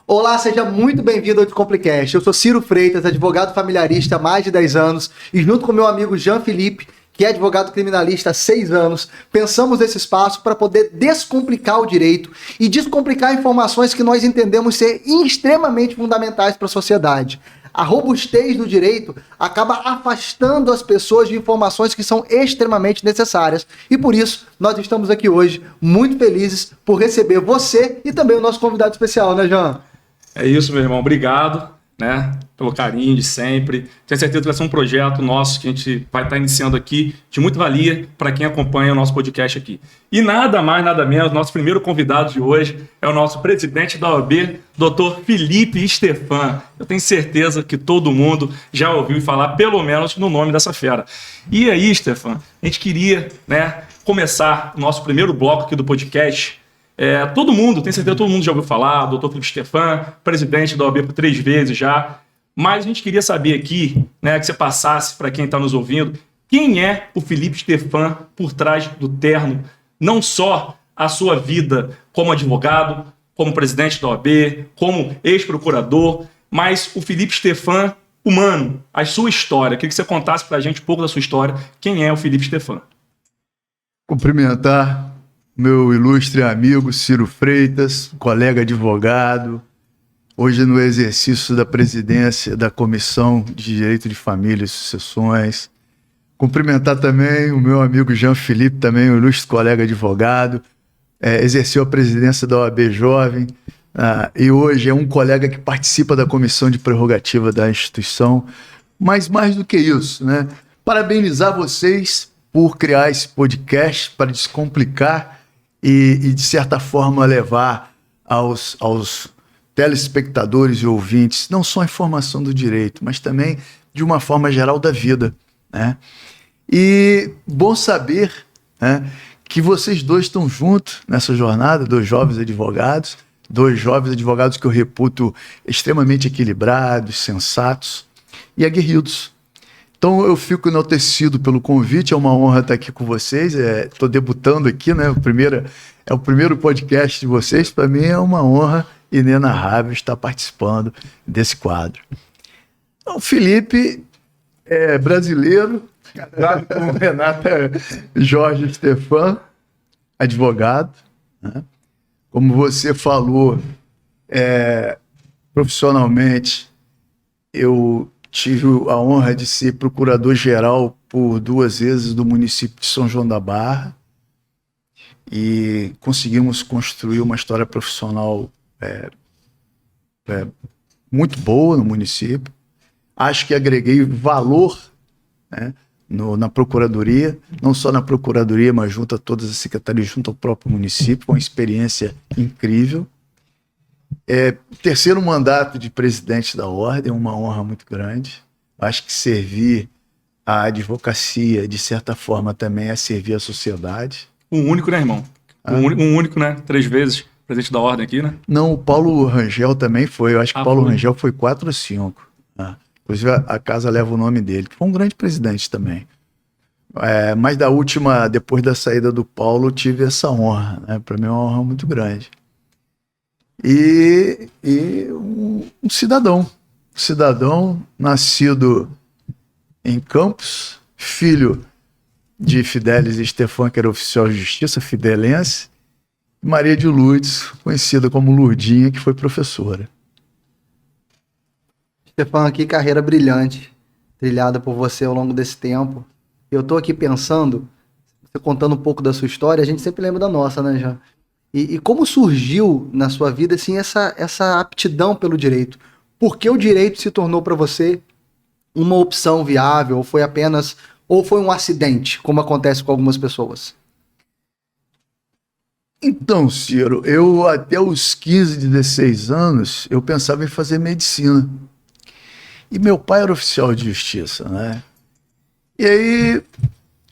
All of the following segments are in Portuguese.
Olá, seja muito bem-vindo ao Descomplicast. Eu sou Ciro Freitas, advogado familiarista há mais de 10 anos, e junto com meu amigo Jean Felipe, que é advogado criminalista há 6 anos, pensamos nesse espaço para poder descomplicar o direito e descomplicar informações que nós entendemos ser extremamente fundamentais para a sociedade. A robustez do direito acaba afastando as pessoas de informações que são extremamente necessárias. E por isso, nós estamos aqui hoje muito felizes por receber você e também o nosso convidado especial, né, Jean? É isso, meu irmão. Obrigado, né, pelo carinho de sempre. Tenho certeza que vai ser um projeto nosso que a gente vai estar iniciando aqui de muita valia para quem acompanha o nosso podcast aqui. E nada mais, nada menos, nosso primeiro convidado de hoje é o nosso presidente da OAB, Dr. Felipe Stephan. Eu tenho certeza que todo mundo já ouviu falar, pelo menos, no nome dessa fera. E aí, Stephan, a gente queria, né, começar o nosso primeiro bloco aqui do podcast. Todo mundo, tenho certeza que todo mundo já ouviu falar, Dr. Felipe Stephan, presidente da OAB por 3 vezes já, mas a gente queria saber aqui, né, que você passasse para quem está nos ouvindo, quem é o Felipe Stephan por trás do terno, não só a sua vida como advogado, como presidente da OAB, como ex-procurador, mas o Felipe Stephan humano, a sua história. Eu queria que você contasse para a gente um pouco da sua história, quem é o Felipe Stephan. Cumprimentar meu ilustre amigo Ciro Freitas, colega advogado, hoje no exercício da presidência da Comissão de Direito de Família e Sucessões. Cumprimentar também o meu amigo Jean Felipe, também um ilustre colega advogado, exerceu a presidência da OAB Jovem, e hoje é um colega que participa da Comissão de Prerrogativa da instituição. Mas mais do que isso, né? Parabenizar vocês por criar esse podcast para descomplicar e de certa forma, levar aos telespectadores e ouvintes não só a informação do direito, mas também de uma forma geral da vida, né? E bom saber, né, que vocês dois estão juntos nessa jornada, dois jovens advogados que eu reputo extremamente equilibrados, sensatos e aguerridos. Então eu fico enaltecido pelo convite, é uma honra estar aqui com vocês, estou debutando aqui, né? É o primeiro podcast de vocês, para mim é uma honra inenarrável estar participando desse quadro. O Felipe é brasileiro, casado com Renata Jorge Stephan, advogado, né? Como você falou, profissionalmente, eu tive a honra de ser procurador-geral por 2 vezes do município de São João da Barra e conseguimos construir uma história profissional muito boa no município. Acho que agreguei valor, né, na Procuradoria, não só na Procuradoria, mas junto a todas as secretarias, junto ao próprio município, com uma experiência incrível. Terceiro mandato de presidente da Ordem, uma honra muito grande. Acho que servir a advocacia, de certa forma, também é servir a sociedade. Um único, né, irmão? Um único, né? 3 vezes presidente da Ordem aqui, né? Não, o Paulo Rangel também foi. Eu acho que o Paulo Rangel foi 4 ou 5. Né? Inclusive, a casa leva o nome dele. Foi um grande presidente também. Mas da última, depois da saída do Paulo, eu tive essa honra. Né? Para mim é uma honra muito grande. E um cidadão nascido em Campos, filho de Fidelis Stephan, que era oficial de justiça, fidelense, e Maria de Lourdes, conhecida como Lourdinha, que foi professora. Stephan, que carreira brilhante, trilhada por você ao longo desse tempo. Eu tô aqui pensando, você contando um pouco da sua história, a gente sempre lembra da nossa, né, Jean? E como surgiu na sua vida assim, essa aptidão pelo direito? Por que o direito se tornou para você uma opção viável? Ou foi um acidente, como acontece com algumas pessoas? Então, Ciro, eu até os 15, 16 anos, eu pensava em fazer medicina. E meu pai era oficial de justiça, né? E aí,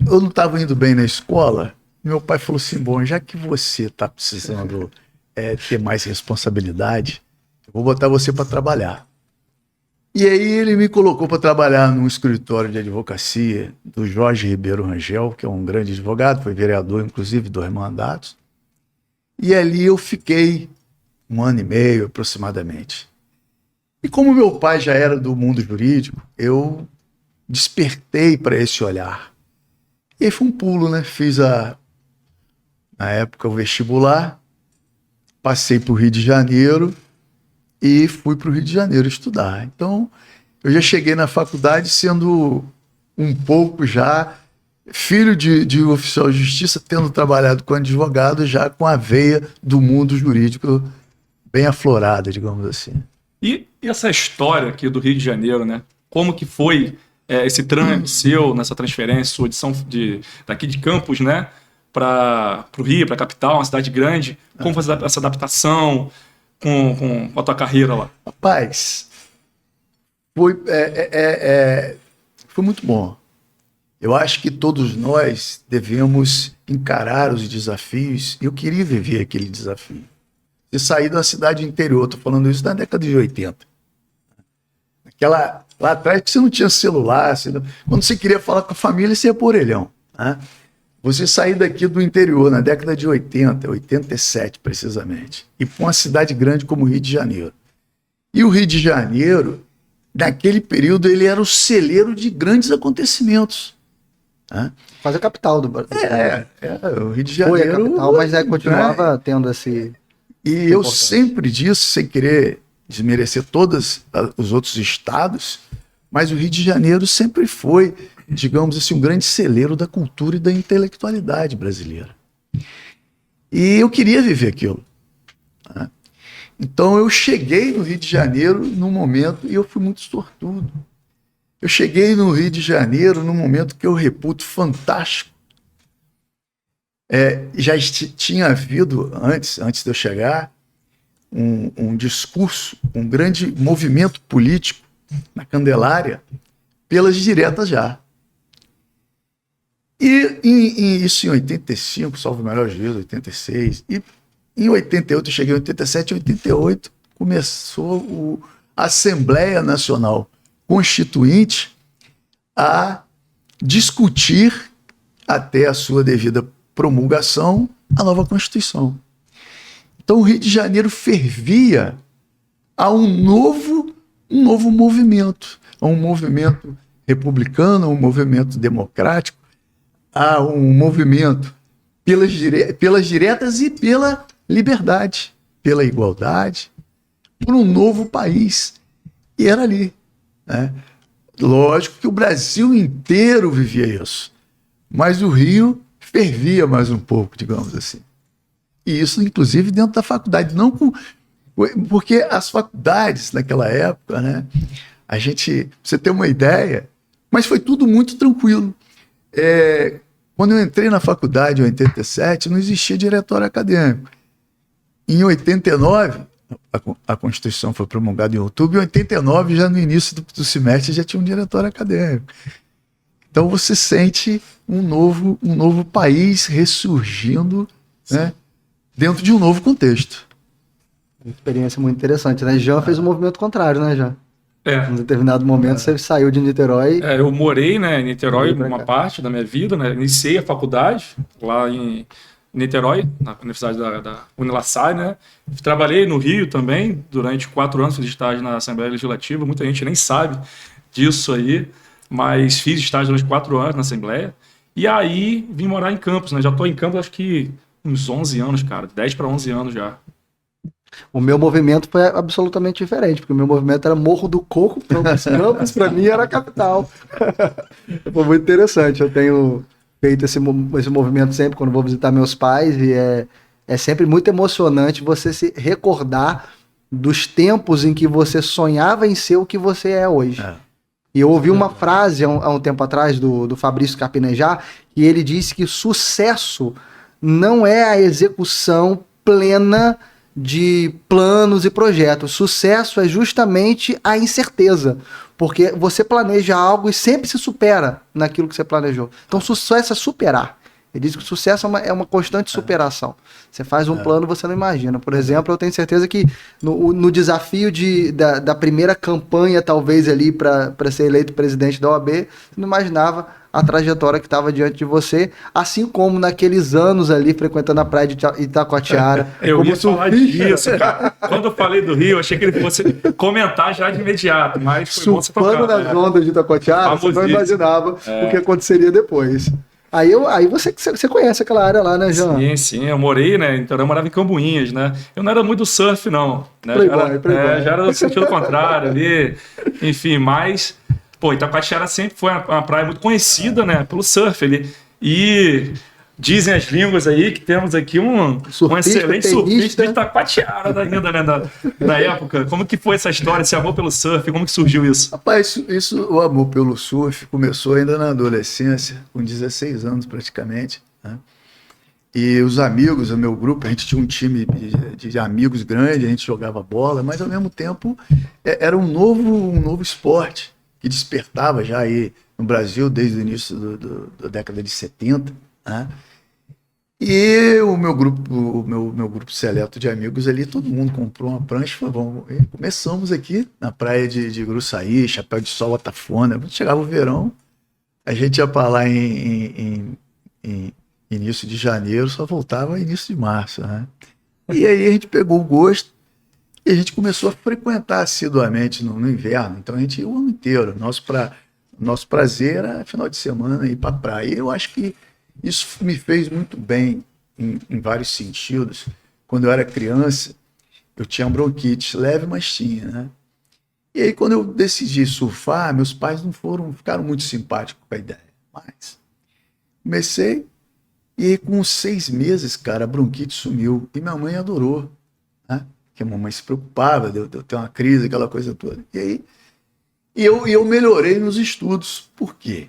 eu não estava indo bem na escola. Meu pai falou assim, bom, já que você está precisando ter mais responsabilidade, eu vou botar você para trabalhar. E aí ele me colocou para trabalhar num escritório de advocacia do Jorge Ribeiro Rangel, que é um grande advogado, foi vereador, inclusive, 2 mandatos. E ali eu fiquei um ano e meio aproximadamente. E como meu pai já era do mundo jurídico, eu despertei para esse olhar. E aí foi um pulo, né? Fiz na época o vestibular, passei para o Rio de Janeiro e fui para o Rio de Janeiro estudar. Então, eu já cheguei na faculdade sendo um pouco já filho de oficial de justiça, tendo trabalhado com advogado, já com a veia do mundo jurídico bem aflorada, digamos assim. E essa história aqui do Rio de Janeiro, né? Como que foi esse trânsito seu, nessa transferência sua daqui de Campos, né? Para o Rio, para a capital, uma cidade grande. Como foi essa adaptação com a tua carreira lá? Rapaz, foi muito bom. Eu acho que todos nós devemos encarar os desafios. Eu queria viver aquele desafio. De sair da cidade interior, estou falando isso na década de 80. Lá atrás que você não tinha celular, quando você queria falar com a família, você ia por orelhão. Né? Você sair daqui do interior, na década de 80, 87 precisamente, e para uma cidade grande como o Rio de Janeiro. E o Rio de Janeiro, naquele período, ele era o celeiro de grandes acontecimentos. Né? Quase a capital do Brasil. O Rio de Janeiro... Foi a capital, mas continuava tendo esse... E eu sempre disse, sem querer desmerecer todos os outros estados, mas o Rio de Janeiro sempre foi, digamos assim, um grande celeiro da cultura e da intelectualidade brasileira. E eu queria viver aquilo. Né? Então eu cheguei no Rio de Janeiro num momento, e eu fui muito sortudo. Eu cheguei no Rio de Janeiro num momento que eu reputo fantástico. Já tinha havido, antes de eu chegar, um discurso, um grande movimento político na Candelária pelas diretas já. E isso em 85, salvo o melhor juízo, 86. E em 88, eu cheguei em 87, em 88 começou a Assembleia Nacional Constituinte a discutir, até a sua devida promulgação, a nova Constituição. Então o Rio de Janeiro fervia a um novo movimento, a um movimento republicano, a um movimento democrático, a um movimento pelas diretas e pela liberdade, pela igualdade, por um novo país. E era ali. Né? Lógico que o Brasil inteiro vivia isso, mas o Rio fervia mais um pouco, digamos assim. E isso, inclusive, dentro da faculdade. Não porque as faculdades, naquela época, né, você tem uma ideia, mas foi tudo muito tranquilo. Quando eu entrei na faculdade, em 87, não existia diretório acadêmico. Em 89, a Constituição foi promulgada em outubro, em 89, já no início do semestre, já tinha um diretório acadêmico. Então você sente um novo país ressurgindo, né, dentro de um novo contexto. Uma experiência muito interessante, né? Jean fez um movimento contrário, né, Jean? Em determinado momento você saiu de Niterói. Eu morei, né, em Niterói uma parte da minha vida, né? Iniciei a faculdade lá em Niterói, na Universidade da Unilassalle, né? Trabalhei no Rio também durante 4 anos, fiz estágio na Assembleia Legislativa. Muita gente nem sabe disso aí, mas fiz estágio durante 4 anos na Assembleia. E aí vim morar em Campos, né? Já estou em Campos acho que uns 11 anos, cara. 10 para 11 anos já. O meu movimento foi absolutamente diferente, porque o meu movimento era Morro do Coco, Campos para mim era a capital. Foi muito interessante, eu tenho feito esse movimento sempre quando vou visitar meus pais, e é sempre muito emocionante você se recordar dos tempos em que você sonhava em ser o que você é hoje. E eu ouvi uma frase há um tempo atrás do Fabrício Carpinejar, e ele disse que sucesso não é a execução plena de planos e projetos. Sucesso é justamente a incerteza, porque você planeja algo e sempre se supera naquilo que você planejou. Então, sucesso é superar. Ele diz que o sucesso é uma constante superação. Você faz um plano, você não imagina. Por exemplo, eu tenho certeza que no desafio da primeira campanha, talvez ali, para ser eleito presidente da OAB, você não imaginava a trajetória que estava diante de você, assim como naqueles anos ali frequentando a praia de Itacoatiara. Eu como ia falar disso, cara. Quando eu falei do Rio, eu achei que ele fosse comentar já de imediato, mas foi bom você surfando tocar. nas ondas de Itacoatiara, você não Famosíssimo. imaginava o que aconteceria depois. Aí você conhece aquela área lá, né, Jean? Sim, eu morei, né? Então eu morava em Cambuinhas, né? Eu não era muito do surf, não. Né? Playboy. Já era no sentido contrário ali. Enfim, mas, pô, Itacoatiara sempre foi uma praia muito conhecida, né? Pelo surf ali. E dizem as línguas aí que temos aqui um excelente surfista de Itacoatiara ainda, né? Da época. Como que foi essa história, esse amor pelo surf? Como que surgiu isso? Rapaz, o amor pelo surf começou ainda na adolescência, com 16 anos praticamente, né? E os amigos, o meu grupo, a gente tinha um time de amigos grande, a gente jogava bola, mas ao mesmo tempo era um novo esporte que despertava já aí no Brasil desde o início da década de 70, né? E o meu grupo seleto de amigos ali, todo mundo comprou uma prancha e falou, vamos, e começamos aqui na praia de Gruçaí, Chapéu de Sol, Atafona. Quando chegava o verão, a gente ia para lá em início de janeiro, só voltava início de março, né? E aí a gente pegou o gosto e a gente começou a frequentar assiduamente no inverno. Então a gente ia o ano inteiro. Nosso prazer era final de semana ir para a praia. E eu acho que isso me fez muito bem em vários sentidos. Quando eu era criança, eu tinha bronquite leve, mas tinha, né? E aí quando eu decidi surfar, meus pais ficaram muito simpáticos com a ideia. Mas comecei e aí, com 6 meses, cara, a bronquite sumiu. E minha mãe adorou, né? Porque a mamãe se preocupava de eu ter uma crise, aquela coisa toda. E aí eu melhorei nos estudos. Por quê?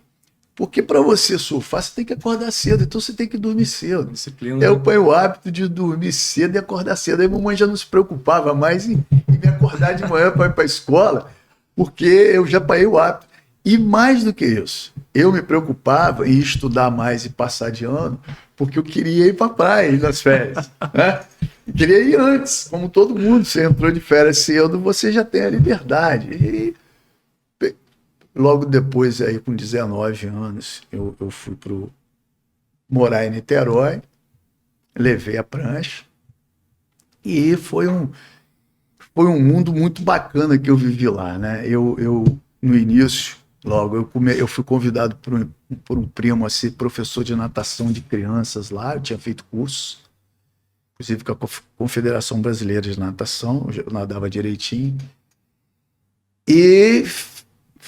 Porque para você surfar, você tem que acordar cedo, então você tem que dormir cedo. Disciplina. Eu ponho o hábito de dormir cedo e acordar cedo. Aí a mamãe já não se preocupava mais em me acordar de manhã para ir para a escola, porque eu já paguei o hábito. E mais do que isso, eu me preocupava em estudar mais e passar de ano, porque eu queria ir para a praia nas férias, né? Eu queria ir antes, como todo mundo. Você entrou de férias cedo, você já tem a liberdade. E logo depois, aí, com 19 anos, eu fui morar em Niterói, levei a prancha, e foi um mundo muito bacana que eu vivi lá, né? Eu no início, logo, eu fui convidado por um primo a ser professor de natação de crianças lá. Eu tinha feito curso, inclusive com a Confederação Brasileira de Natação, eu nadava direitinho. E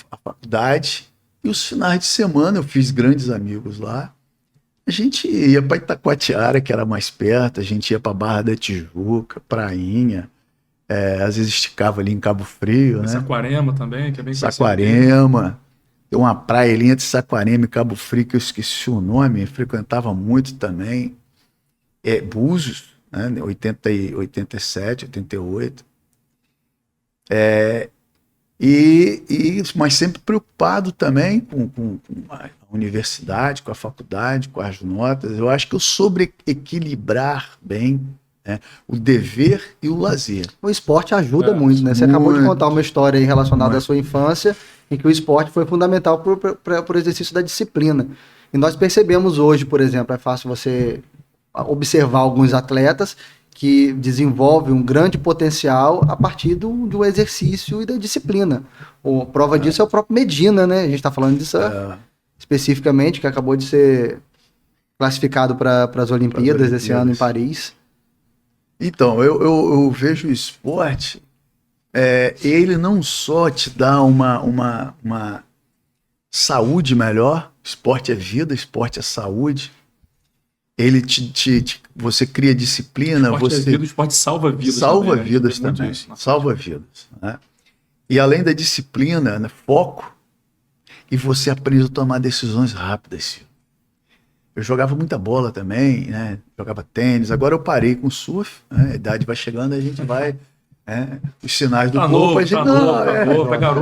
a faculdade, e os finais de semana eu fiz grandes amigos lá. A gente ia para Itacoatiara, que era mais perto, a gente ia para Barra da Tijuca, Prainha, às vezes esticava ali em Cabo Frio, né? Saquarema também, que é bem conhecido. Saquarema. Tem uma praia ali entre Saquarema e Cabo Frio, que eu esqueci o nome, frequentava muito também. Búzios, né? 87, 88. Mas sempre preocupado também com a universidade, com a faculdade, com as notas. Eu acho que eu soube equilibrar bem, né, o dever e o lazer. O esporte ajuda muito, né? Você acabou de contar uma história aí relacionada à sua infância, em que o esporte foi fundamental para o exercício da disciplina. E nós percebemos hoje, por exemplo, é fácil você observar alguns atletas que desenvolvem um grande potencial a partir do exercício e da disciplina. Prova disso é o próprio Medina, né? A gente está falando disso especificamente, que acabou de ser classificado para as Olimpíadas esse ano em Paris. Então, eu vejo o esporte, ele não só te dá uma saúde melhor, esporte é vida, esporte é saúde, ele você cria disciplina, o esporte salva vidas. Salva vidas também, salva vidas, né? E além da disciplina, né, foco, e você aprende a tomar decisões rápidas. Eu jogava muita bola também, né? Jogava tênis. Agora eu parei com surf, né? A idade vai chegando, a gente vai... os sinais do corpo...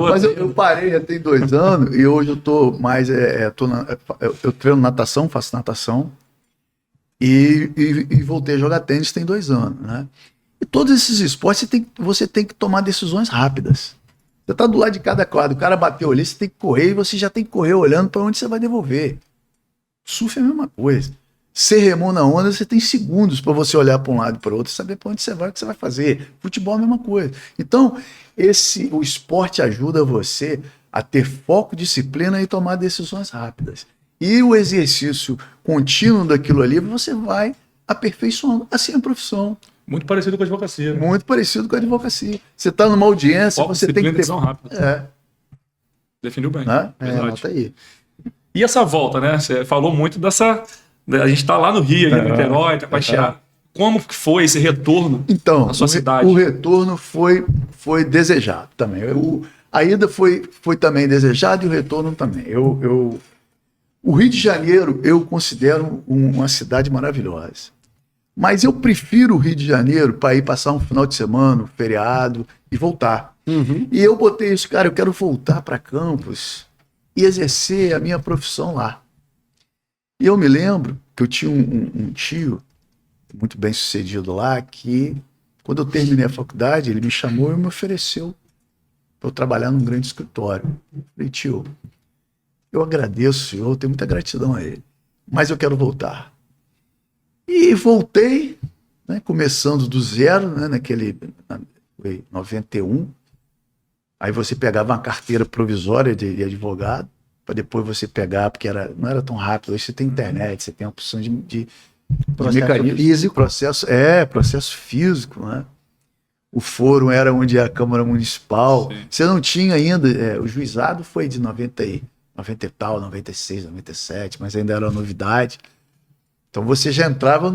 Mas eu parei já tem 2 anos e hoje eu estou mais... eu treino natação, faço natação e voltei a jogar tênis tem 2 anos, né? E todos esses esportes você tem que tomar decisões rápidas. Você está do lado de cada quadro, o cara bateu ali, você tem que correr e você já tem que correr olhando para onde você vai devolver. Surf é a mesma coisa. Ser remou na onda, você tem segundos para você olhar para um lado e para o outro e saber para onde você vai, o que você vai fazer. Futebol é a mesma coisa. Então, o esporte ajuda você a ter foco, disciplina e tomar decisões rápidas. E o exercício contínuo daquilo ali, você vai aperfeiçoando. Assim é a profissão. Muito parecido com a advocacia. Né? Muito parecido com a advocacia. Você está numa audiência, Foco, você tem que ter... decisão rápida. Definiu bem. Anota aí. E essa volta, né? Você falou muito dessa... A gente está lá no Rio, em Niterói, Itacoatiara. Como que foi esse retorno então, na sua cidade? O retorno foi desejado também. A ida foi também desejada e o retorno também. O Rio de Janeiro eu considero uma cidade maravilhosa. Mas eu prefiro o Rio de Janeiro para ir passar um final de semana, um feriado e voltar. Uhum. E eu botei isso, cara, eu quero voltar para Campos e exercer a minha profissão lá. E eu me lembro que eu tinha um tio muito bem sucedido lá, que quando eu terminei a faculdade, ele me chamou e me ofereceu para eu trabalhar num grande escritório. Eu falei, tio, eu agradeço o senhor, eu tenho muita gratidão a ele, mas eu quero voltar. E voltei, né, começando do zero, né, foi 91. Aí você pegava uma carteira provisória de advogado, para depois você pegar, porque não era tão rápido. Hoje você tem internet, você tem a opção de processo físico. Processo físico, né? O fórum era onde é a Câmara Municipal. Sim. Você não tinha ainda, o juizado foi de 90 e tal, 96, 97, mas ainda era uma novidade. Então você já entrava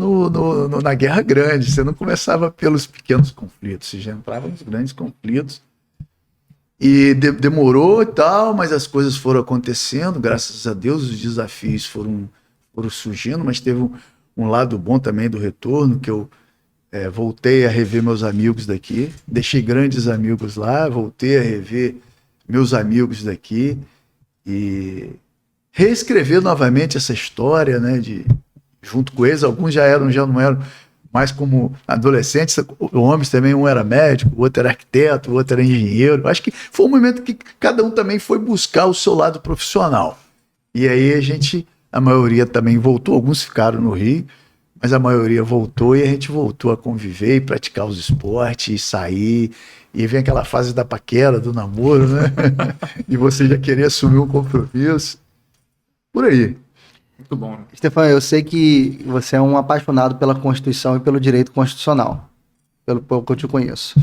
na guerra grande, você não começava pelos pequenos conflitos, você já entrava nos grandes conflitos. E demorou e tal, mas as coisas foram acontecendo, graças a Deus os desafios foram surgindo, mas teve um lado bom também do retorno, que eu voltei a rever meus amigos daqui, deixei grandes amigos lá, voltei a rever meus amigos daqui e reescrever novamente essa história, né, junto com eles. Alguns já não eram mais como adolescentes, homens também, um era médico, o outro era arquiteto, o outro era engenheiro. Acho que foi um momento que cada um também foi buscar o seu lado profissional. E aí a maioria também voltou, alguns ficaram no Rio, mas a maioria voltou e a gente voltou a conviver e praticar os esportes, e sair, e vem aquela fase da paquera, do namoro, né? E você já querer assumir um compromisso. Por aí. Muito bom. Stefan, eu sei que você é um apaixonado pela Constituição e pelo direito constitucional, pelo pouco que eu te conheço.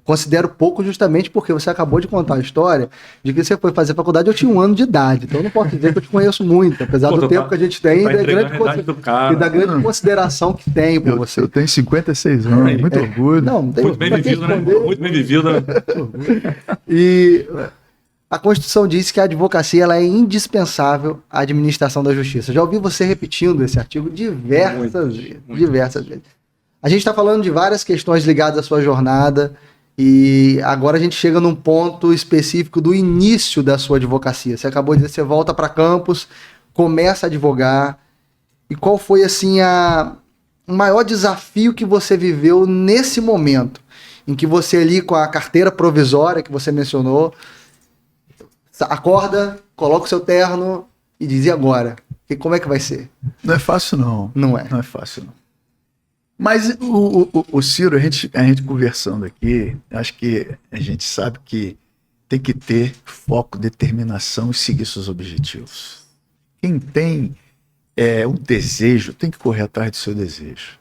Considero pouco justamente porque você acabou de contar a história de que você foi fazer faculdade, eu tinha 1 ano de idade, então eu não posso dizer que eu te conheço muito, apesar do tempo que a gente tem e da grande consideração que tenho por você. Eu tenho 56 anos, muito orgulho. Não tem muito bem vivido, né? Muito bem vivido, né? E a Constituição diz que a advocacia ela é indispensável à administração da justiça. Já ouvi você repetindo esse artigo diversas vezes. A gente está falando de várias questões ligadas à sua jornada e agora a gente chega num ponto específico do início da sua advocacia. Você acabou de dizer que você volta para Campos, começa a advogar. E qual foi assim o maior desafio que você viveu nesse momento? Em que você ali com a carteira provisória que você mencionou, acorda, coloca o seu terno e diz, e agora? Como é que vai ser? Não é fácil, não. Não é. Não é fácil, não. Mas o Ciro, a gente conversando aqui, acho que a gente sabe que tem que ter foco, determinação e seguir seus objetivos. Quem tem um desejo, tem que correr atrás do seu desejo.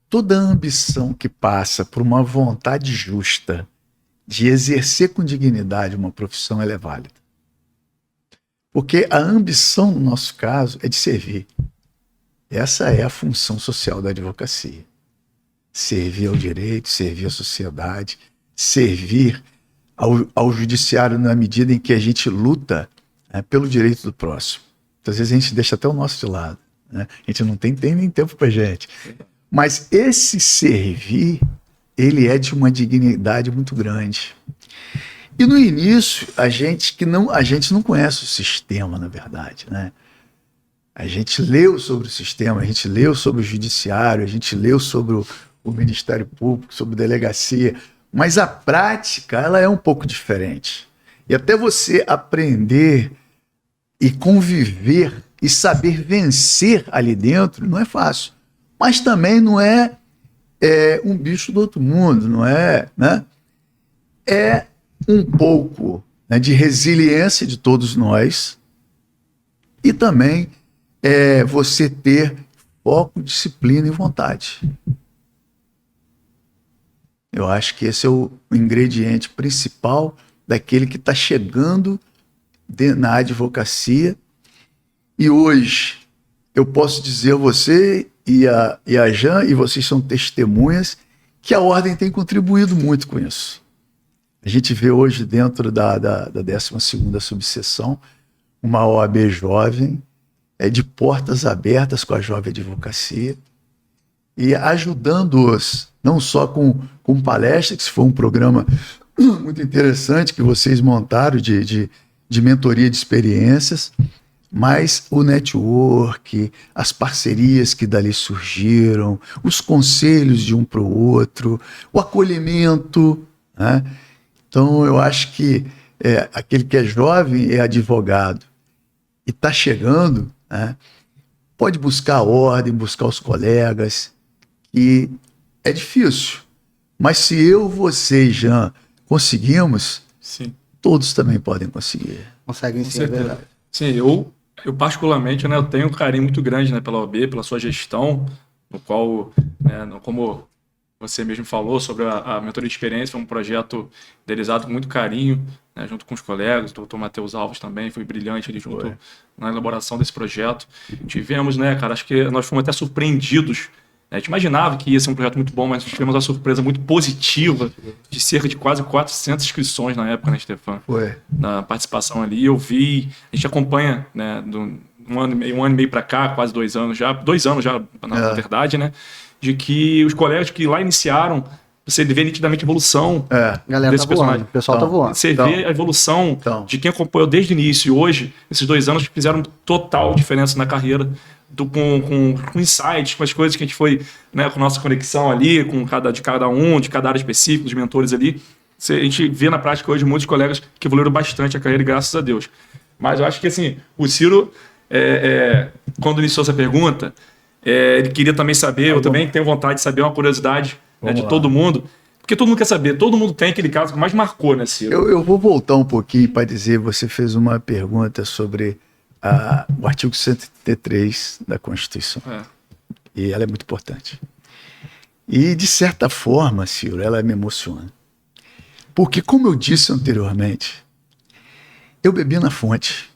Toda ambição que passa por uma vontade justa de exercer com dignidade uma profissão, ela é válida. Porque a ambição, no nosso caso, é de servir. Essa é a função social da advocacia. Servir ao direito, servir à sociedade, servir ao judiciário na medida em que a gente luta pelo direito do próximo. Às vezes a gente deixa até o nosso de lado, né? A gente não tem nem tempo para gente. Mas esse servir, ele é de uma dignidade muito grande. E no início, a gente não conhece o sistema, na verdade, né? A gente leu sobre o sistema, a gente leu sobre o judiciário, a gente leu sobre o Ministério Público, sobre delegacia, Mas a prática, ela é um pouco diferente. E até você aprender e conviver e saber vencer ali dentro não é fácil. Mas também não é, um bicho do outro mundo, não é, né? É um pouco, né, de resiliência de todos nós e também você ter foco, disciplina e vontade. Eu acho que esse é o ingrediente principal daquele que está chegando na advocacia. E hoje eu posso dizer a você e a Jan, e vocês são testemunhas, que a Ordem tem contribuído muito com isso. A gente vê hoje dentro da 12ª subseção uma OAB jovem, de portas abertas com a jovem advocacia, e ajudando-os, não só com palestras, que foi um programa muito interessante que vocês montaram de mentoria de experiências, mas o network, as parcerias que dali surgiram, os conselhos de um para o outro, o acolhimento, né? Então eu acho que aquele que é jovem é advogado e está chegando, né, pode buscar a ordem, buscar os colegas, e é difícil. Mas se eu, você e Jean conseguimos, Sim. todos também podem conseguir. Conseguem Com sim, é certeza. verdade. Sim, eu particularmente, né, eu tenho um carinho muito grande, né, pela OAB, pela sua gestão, no qual, né, como você mesmo falou sobre a mentoria de experiência, foi um projeto idealizado com muito carinho, né, junto com os colegas, o doutor Matheus Alves também, foi brilhante ali junto na elaboração desse projeto. Tivemos, né, cara, acho que nós fomos até surpreendidos. A gente imaginava que ia ser um projeto muito bom, mas tivemos uma surpresa muito positiva de cerca de quase 400 inscrições na época, né, Stefan? Foi. Na participação ali. Eu vi, a gente acompanha, né, um ano e meio para cá, quase 2 anos já, na verdade, né, de que os colegas que lá iniciaram, você vê nitidamente a evolução Galera desse tá voando, personagem. o pessoal tá voando. Você vê a evolução de quem acompanhou desde o início, e hoje, esses 2 anos fizeram total diferença na carreira, com insights, com as coisas que a gente foi, né, com nossa conexão ali, com de cada área específica, dos mentores ali. A gente vê na prática hoje muitos colegas que evoluíram bastante a carreira, graças a Deus. Mas eu acho que, assim, o Ciro, quando iniciou essa pergunta, ele queria também saber, eu também tenho vontade de saber, uma curiosidade, né, de todo mundo, porque todo mundo quer saber, todo mundo tem aquele caso que mais marcou, né, Ciro? Eu vou voltar um pouquinho para dizer, você fez uma pergunta sobre o artigo 133 da Constituição. E ela é muito importante. E, de certa forma, Ciro, ela me emociona. Porque, como eu disse anteriormente, eu bebi na fonte.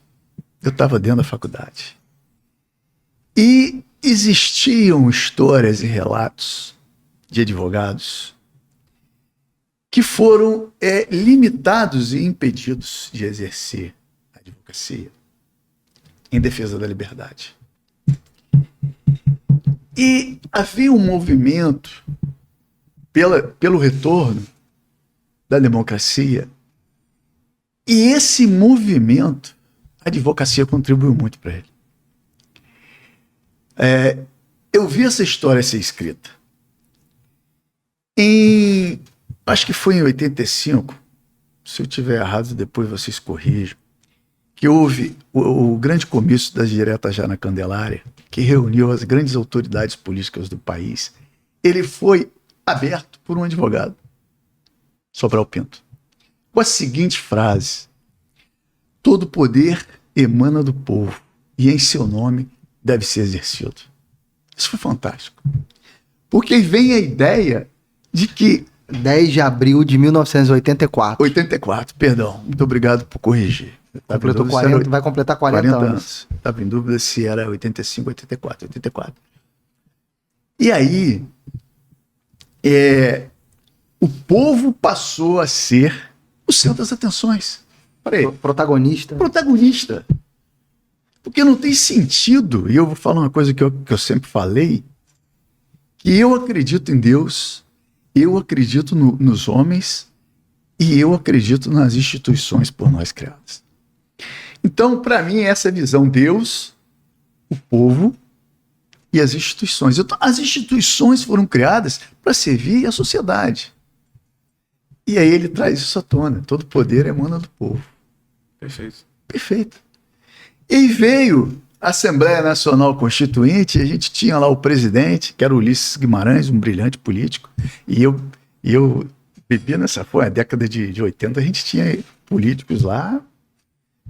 Eu estava dentro da faculdade. E existiam histórias e relatos de advogados que foram limitados e impedidos de exercer a advocacia em defesa da liberdade. E havia um movimento pelo retorno da democracia, e esse movimento, a advocacia contribuiu muito para ele. Eu vi essa história ser escrita. Acho que foi em 85, se eu estiver errado, depois vocês corrijam, que houve o grande comício das diretas já na Candelária, que reuniu as grandes autoridades políticas do país. Ele foi aberto por um advogado, Sobral Pinto, com a seguinte frase: todo poder emana do povo e em seu nome deve ser exercido. Isso foi fantástico. Porque vem a ideia de que 10 de abril de 1984. 84, perdão. Muito obrigado por corrigir. Completou 40, vai completar 40 anos. Estava em dúvida se era 85, 84. E aí, o povo passou a ser o centro das atenções. Protagonista. Porque não tem sentido, e eu vou falar uma coisa que eu sempre falei, que eu acredito em Deus, eu acredito nos homens e eu acredito nas instituições por nós criadas. Então, para mim, essa visão: Deus, o povo e as instituições. Então, as instituições foram criadas para servir a sociedade. E aí ele traz isso à tona. Todo poder emana do povo. Perfeito. Perfeito. E veio a Assembleia Nacional Constituinte, a gente tinha lá o presidente, que era Ulisses Guimarães, um brilhante político, e eu bebia nessa, foi a década de 80, a gente tinha políticos lá,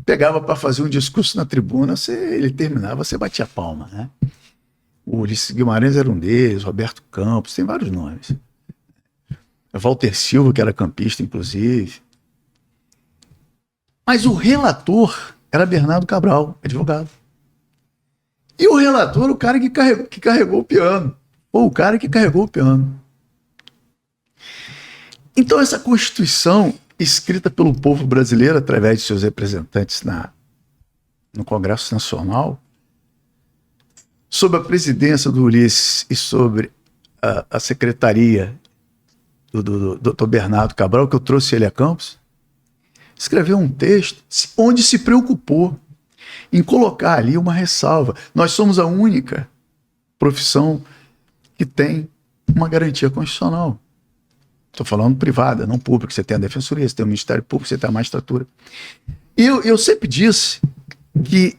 pegava para fazer um discurso na tribuna, ele terminava, você batia palma, né? O Ulisses Guimarães era um deles, Roberto Campos, tem vários nomes. Walter Silva, que era campista, inclusive. Mas o relator era Bernardo Cabral, advogado. E o relator, o cara que carregou o piano. Ou o cara que carregou o piano. Então, essa Constituição, escrita pelo povo brasileiro, através de seus representantes no Congresso Nacional, sob a presidência do Ulisses e sobre a secretaria do Dr. Bernardo Cabral, que eu trouxe ele a Campos, escreveu um texto onde se preocupou em colocar ali uma ressalva. Nós somos a única profissão que tem uma garantia constitucional. Estou falando privada, não pública. Você tem a Defensoria, você tem o Ministério Público, você tem a magistratura. E eu sempre disse que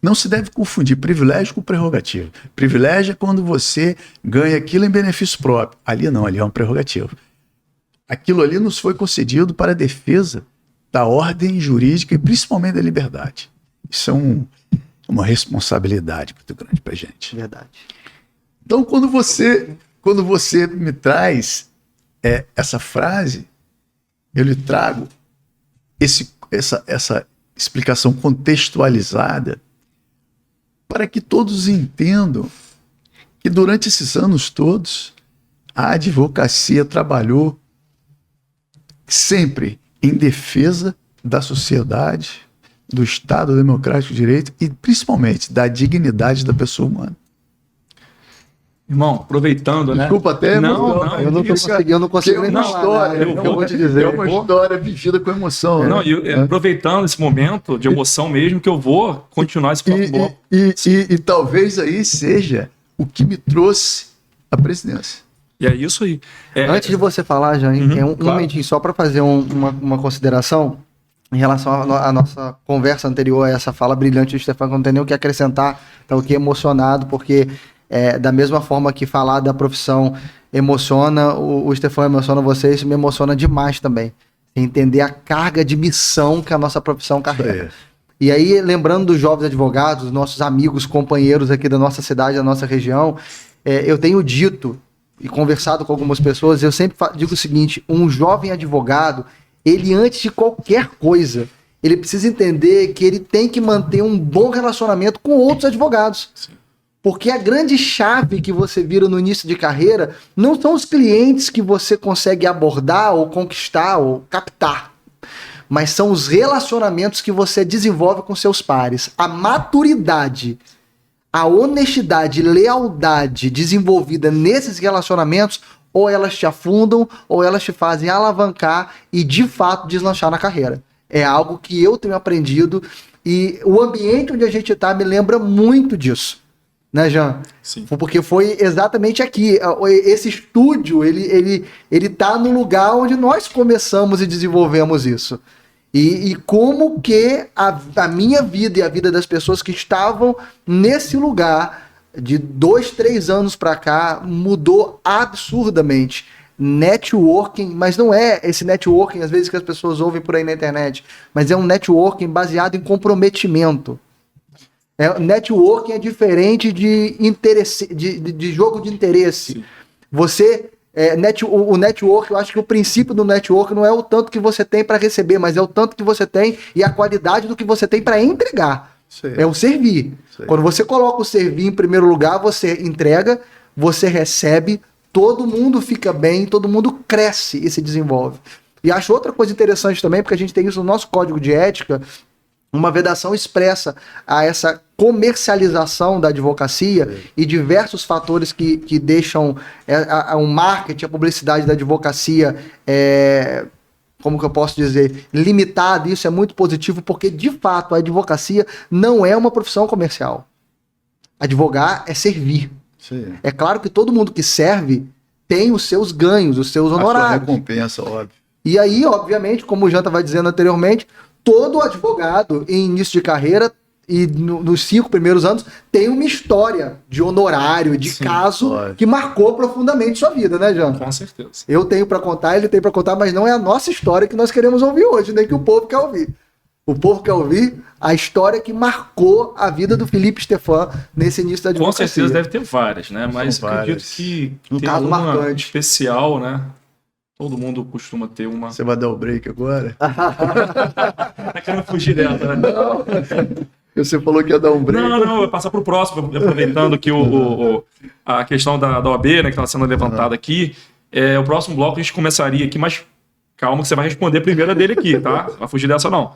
não se deve confundir privilégio com prerrogativa. Privilégio é quando você ganha aquilo em benefício próprio. Ali não, ali é uma prerrogativa. Aquilo ali nos foi concedido para a defesa da ordem jurídica e principalmente da liberdade. Isso é uma responsabilidade muito grande para a gente. Verdade. Então, quando você me traz essa frase, eu lhe trago essa explicação contextualizada para que todos entendam que durante esses anos todos a advocacia trabalhou sempre em defesa da sociedade, do Estado Democrático de Direito e principalmente da dignidade da pessoa humana. Irmão, aproveitando, né? Desculpa até, não, eu não consigo nem falar. História, Eu vou te dizer. É uma história vivida com emoção. Não, né? aproveitando esse momento de emoção mesmo, que eu vou continuar esse próximo bloco. E talvez aí seja o que me trouxe à presidência. E é isso aí. Antes de você falar, Jean, um claro. momentinho só para fazer uma consideração em relação à nossa conversa anterior a essa fala brilhante do Stefano, que não tem nem o que acrescentar, estou aqui emocionado, porque da mesma forma que falar da profissão emociona, o Stefano emociona você, isso me emociona demais também. Entender a carga de missão que a nossa profissão carrega. E aí, lembrando dos jovens advogados, nossos amigos, companheiros aqui da nossa cidade, da nossa região, eu tenho dito e conversado com algumas pessoas, eu sempre digo o seguinte: um jovem advogado, ele antes de qualquer coisa, ele precisa entender que ele tem que manter um bom relacionamento com outros advogados. Sim. Porque a grande chave que você vira no início de carreira não são os clientes que você consegue abordar ou conquistar ou captar, mas são os relacionamentos que você desenvolve com seus pares. A maturidade, a honestidade e lealdade desenvolvida nesses relacionamentos, ou elas te afundam, ou elas te fazem alavancar e, de fato, deslanchar na carreira. É algo que eu tenho aprendido e o ambiente onde a gente está me lembra muito disso. Né, Jean? Sim. Porque foi exatamente aqui. Esse estúdio, ele tá no lugar onde nós começamos e desenvolvemos isso. E como que a minha vida e a vida das pessoas que estavam nesse lugar de 2, 3 anos para cá mudou absurdamente. Networking, mas não é esse networking às vezes que as pessoas ouvem por aí na internet, mas é um networking baseado em comprometimento. Networking é diferente de interesse, de jogo de interesse. Sim. Você o network, eu acho que o princípio do network não é o tanto que você tem para receber, mas é o tanto que você tem e a qualidade do que você tem para entregar. Sim. É o servir. Sim. Quando você coloca o servir em primeiro lugar, você entrega, você recebe, todo mundo fica bem, todo mundo cresce e se desenvolve. E acho outra coisa interessante também, porque a gente tem isso no nosso código de ética, uma vedação expressa a essa comercialização da advocacia. Sim. E diversos fatores que deixam o marketing, a publicidade da advocacia, como que eu posso dizer, limitado. Isso é muito positivo, porque de fato a advocacia não é uma profissão comercial. Advogar é servir. Sim. É claro que todo mundo que serve tem os seus ganhos, os seus honorários. A sua recompensa, óbvio. E aí, obviamente, como o Janta vai dizendo anteriormente, todo advogado em início de carreira e nos 5 primeiros anos tem uma história de honorário, de Sim, caso claro. que marcou profundamente sua vida, né, Janta? Com certeza. Eu tenho pra contar, ele tem pra contar, mas não é a nossa história que nós queremos ouvir hoje, nem que o povo quer ouvir. O povo quer ouvir a história que marcou a vida do Felipe Stefan nesse início da Com advocacia. certeza deve ter várias, né? Mas São acredito várias. que Um tem caso uma marcante. especial, né? Todo mundo costuma ter uma. Você vai dar o break agora? Tá querendo fugir dela, né? Você falou que ia dar um break. Não, eu passar para o próximo, aproveitando que a questão da OAB, né, que está sendo levantada aqui. O próximo bloco a gente começaria aqui, mas calma que você vai responder a primeira dele aqui, tá? Não vai fugir dessa, não.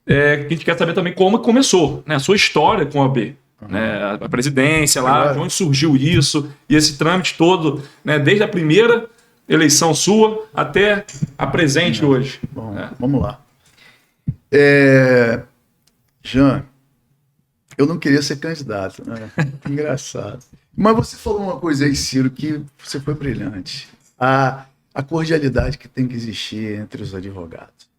A gente quer saber também como começou, né? A sua história com a OAB. Né? A presidência lá, Agora. de onde surgiu isso, e esse trâmite todo, né? Desde a primeira eleição sua até a presente hoje. Bom, né? vamos lá. Jean, eu não queria ser candidato, né? Engraçado. Mas você falou uma coisa aí, Ciro, que você foi brilhante. A cordialidade que tem que existir entre os advogados.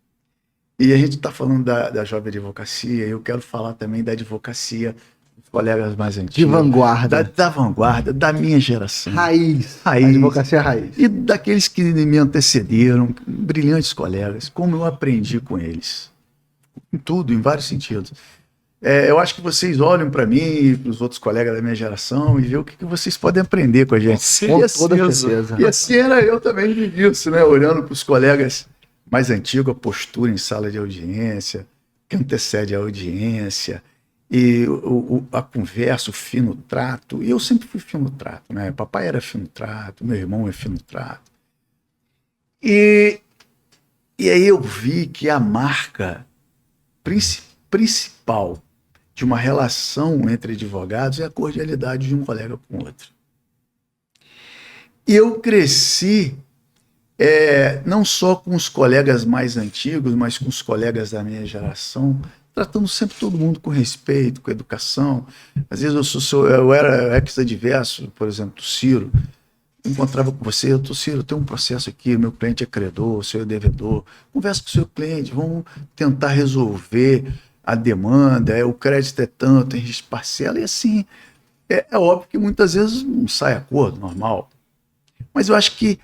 E a gente está falando da jovem advocacia, eu quero falar também da advocacia dos colegas mais antigos. De vanguarda. Da vanguarda, da minha geração. Raiz. Raiz. Advocacia raiz. E daqueles que me antecederam, brilhantes colegas, como eu aprendi com eles. Em tudo, em vários sentidos. Eu acho que vocês olham para mim e para os outros colegas da minha geração e vê o que vocês podem aprender com a gente. Com E toda assim, certeza. E assim era eu também disso, né? Olhando para os colegas mais antigos, a postura em sala de audiência, que antecede a audiência, e a conversa, o fino trato. E eu sempre fui fino trato, né? Papai era fino trato, meu irmão é fino trato. E aí eu vi que a marca principal de uma relação entre advogados é a cordialidade de um colega com o outro. E eu cresci não só com os colegas mais antigos, mas com os colegas da minha geração, tratando sempre todo mundo com respeito, com educação. Às vezes eu era ex-adverso, por exemplo, do Ciro, encontrava com você, Ciro, eu tenho um processo aqui, meu cliente é credor, o seu é devedor, conversa com o seu cliente, vamos tentar resolver a demanda, o crédito é tanto, a gente parcela, e assim, é óbvio que muitas vezes não sai acordo, normal, mas eu acho que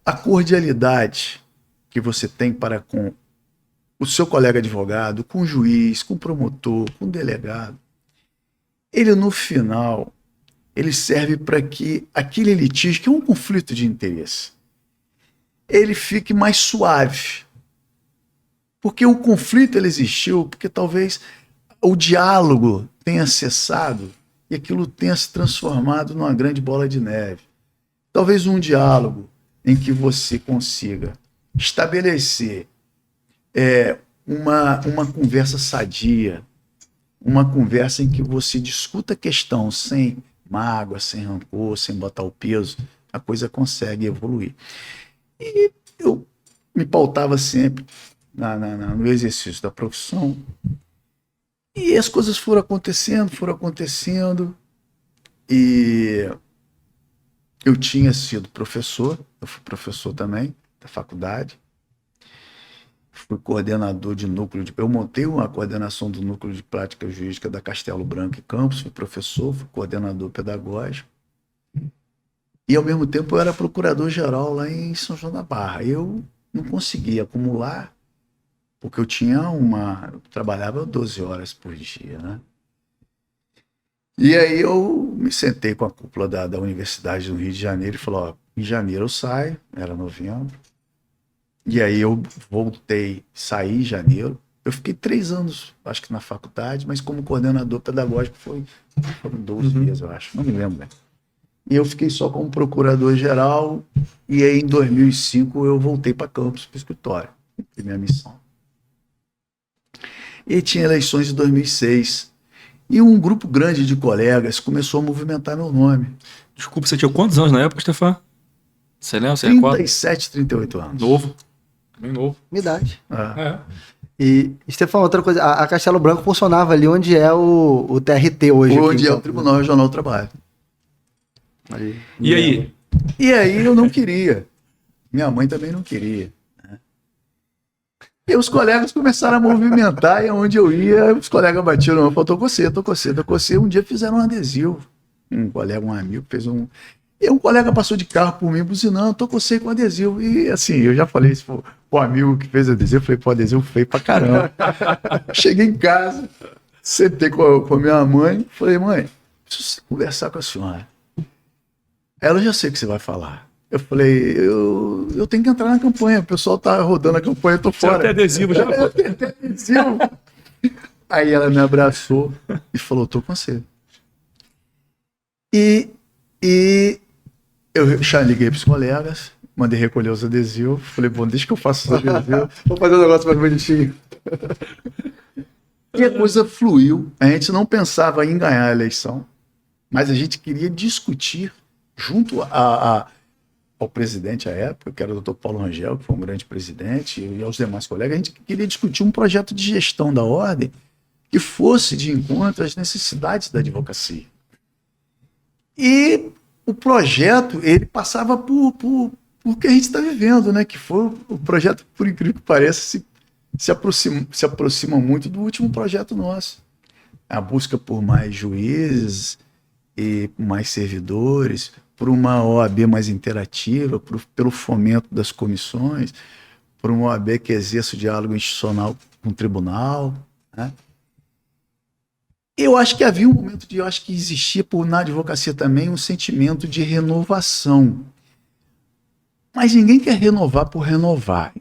a cordialidade que você tem para com o seu colega advogado, com o juiz, com o promotor, com o delegado, ele no final, ele serve para que aquele litígio, que é um conflito de interesse, ele fique mais suave. Porque o conflito ele existiu, porque talvez o diálogo tenha cessado e aquilo tenha se transformado numa grande bola de neve. Talvez um diálogo em que você consiga estabelecer uma conversa sadia, uma conversa em que você discuta a questão sem mágoa, sem rancor, sem botar o peso, a coisa consegue evoluir. E eu me pautava sempre no exercício da profissão, e as coisas foram acontecendo, e eu tinha sido professor, eu fui professor também da faculdade, fui coordenador de núcleo eu montei uma coordenação do núcleo de prática jurídica da Castelo Branco e Campos, fui professor, fui coordenador pedagógico, e ao mesmo tempo eu era procurador-geral lá em São João da Barra. Eu não conseguia acumular, porque eu trabalhava 12 horas por dia, né? E aí eu me sentei com a cúpula da Universidade do Rio de Janeiro e falei, em janeiro eu saio, era novembro, e aí eu saí em janeiro. Eu fiquei 3 anos, acho que na faculdade, mas como coordenador pedagógico foram 12 meses, eu acho, não me lembro bem. E eu fiquei só como procurador-geral, e aí em 2005 eu voltei para Campos, para o escritório, foi minha missão. E tinha eleições de 2006, e um grupo grande de colegas começou a movimentar meu nome. Desculpa, você tinha quantos anos na época, Stefan? Você lembra? Você 37, 38 anos. Novo. Bem novo. Minha idade. É. E, Stefan, outra coisa, a Castelo Branco funcionava ali onde é o TRT hoje. Onde aqui, é o Tribunal Regional do Trabalho. Ali. E aí? E aí eu não queria. Minha mãe também não queria. Né? E os colegas começaram a movimentar, e onde eu ia, os colegas batiam, não, eu tô com você, tô com você, tô com você. Um dia fizeram um adesivo, um colega, um amigo, fez um... E um colega passou de carro por mim, buzinando, tô com você com adesivo. E assim, eu já falei isso pro amigo que fez adesivo, falei, pô, adesivo feio pra caramba. Cheguei em casa, sentei com a minha mãe, falei, mãe, preciso conversar com a senhora. Ela, já sei o que você vai falar. Eu falei, eu tenho que entrar na campanha, o pessoal tá rodando a campanha, eu tô fora. Tem adesivo já? Eu tenho até adesivo. Aí ela me abraçou e falou, tô com você. E eu já liguei pros colegas, mandei recolher os adesivos, falei, bom, deixa que eu faça os adesivos. Vou fazer um negócio mais bonitinho. E a coisa fluiu. A gente não pensava em ganhar a eleição, mas a gente queria discutir junto ao presidente à época, que era o Dr. Paulo Rangel, que foi um grande presidente, e aos demais colegas, a gente queria discutir um projeto de gestão da ordem que fosse de encontro às necessidades da advocacia. E o projeto, ele passava por que a gente está vivendo, né? Que foi o projeto, por incrível que pareça, se aproxima muito do último projeto nosso. A busca por mais juízes e mais servidores, por uma OAB mais interativa, pelo fomento das comissões, por uma OAB que exerça o diálogo institucional com o tribunal, né? Eu acho que havia um momento eu acho que existia na advocacia também um sentimento de renovação. Mas ninguém quer renovar por renovar.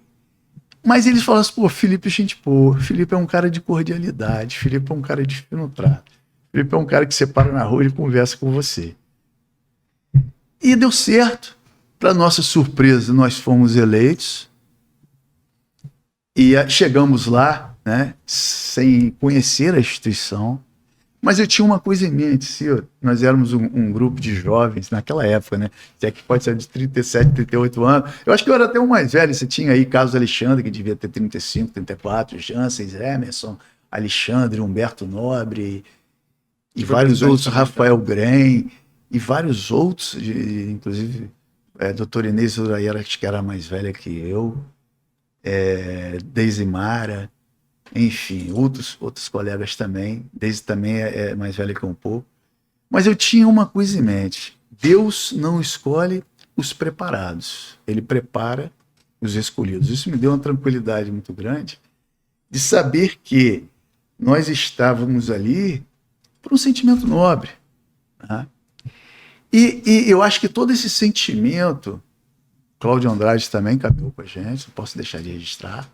Mas eles falam assim, pô, Felipe, gente, pô, Felipe é um cara de cordialidade, Felipe é um cara de fino trato, Felipe é um cara que você para na rua e conversa com você. E deu certo. Para nossa surpresa, nós fomos eleitos e chegamos lá, né, sem conhecer a instituição. Mas eu tinha uma coisa em mente, senhor. Nós éramos um grupo de jovens naquela época, né? Se é que pode ser de 37, 38 anos. Eu acho que eu era até o mais velho. Você tinha aí Carlos Alexandre, que devia ter 35, 34, Jansen, Emerson, Alexandre, Humberto Nobre, e vários outros, Rafael Grem, e vários outros, inclusive doutor Inês Uraíra, que era mais velha que eu, Deise Mara, enfim, outros colegas também. Deise também é mais velha que um pouco. Mas eu tinha uma coisa em mente: Deus não escolhe os preparados, Ele prepara os escolhidos. Isso me deu uma tranquilidade muito grande de saber que nós estávamos ali por um sentimento nobre, né? E eu acho que todo esse sentimento, Cláudio Andrade também caminhou com a gente, não posso deixar de registrar.